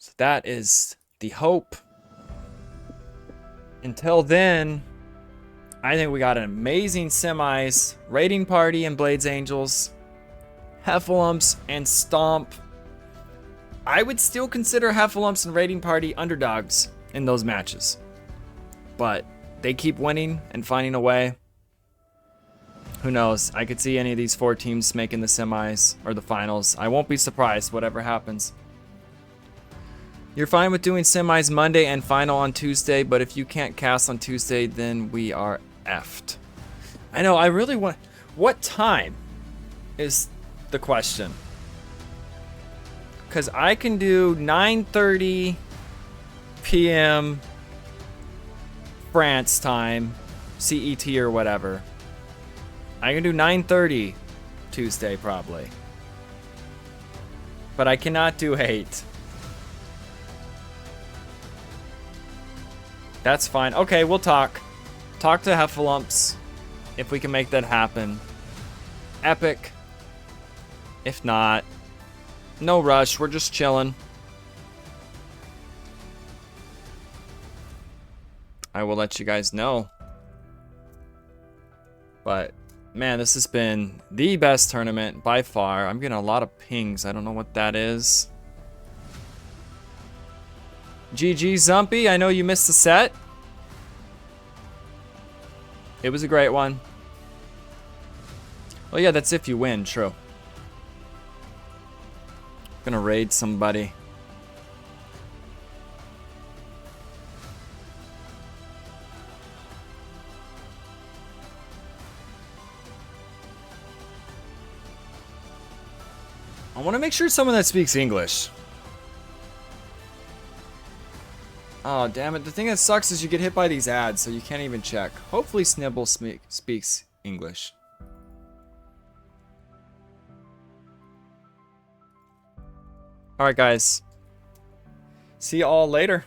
So that is the hope. Until then, I think we got an amazing semis. Raiding Party and Blades Angels. Heffalumps and Stomp. I would still consider Heffalumps and Raiding Party underdogs in those matches. But they keep winning and finding a way. Who knows? I could see any of these 4 teams making the semis or the finals. I won't be surprised whatever happens. You're fine with doing semis Monday and final on Tuesday, but if you can't cast on Tuesday, then we are effed. I know, I really want... What time is the question? Because I can do 9:30 p.m. France time, CET or whatever. I can do 9:30 Tuesday probably. but I cannot do 8. That's fine. Okay, we'll talk. Talk to Heffalumps if we can make that happen. Epic. If not, no rush. We're just chilling. I will let you guys know. But, man, this has been the best tournament by far. I'm getting a lot of pings. I don't know what that is. GG, Zumpy. I know you missed the set. It was a great one. Well, yeah, that's if you win. True. Gonna raid somebody. I want to make sure someone that speaks English. Oh, damn it. The thing that sucks is you get hit by these ads, so you can't even check. Hopefully Snibble speaks English. Alright, guys. See you all later.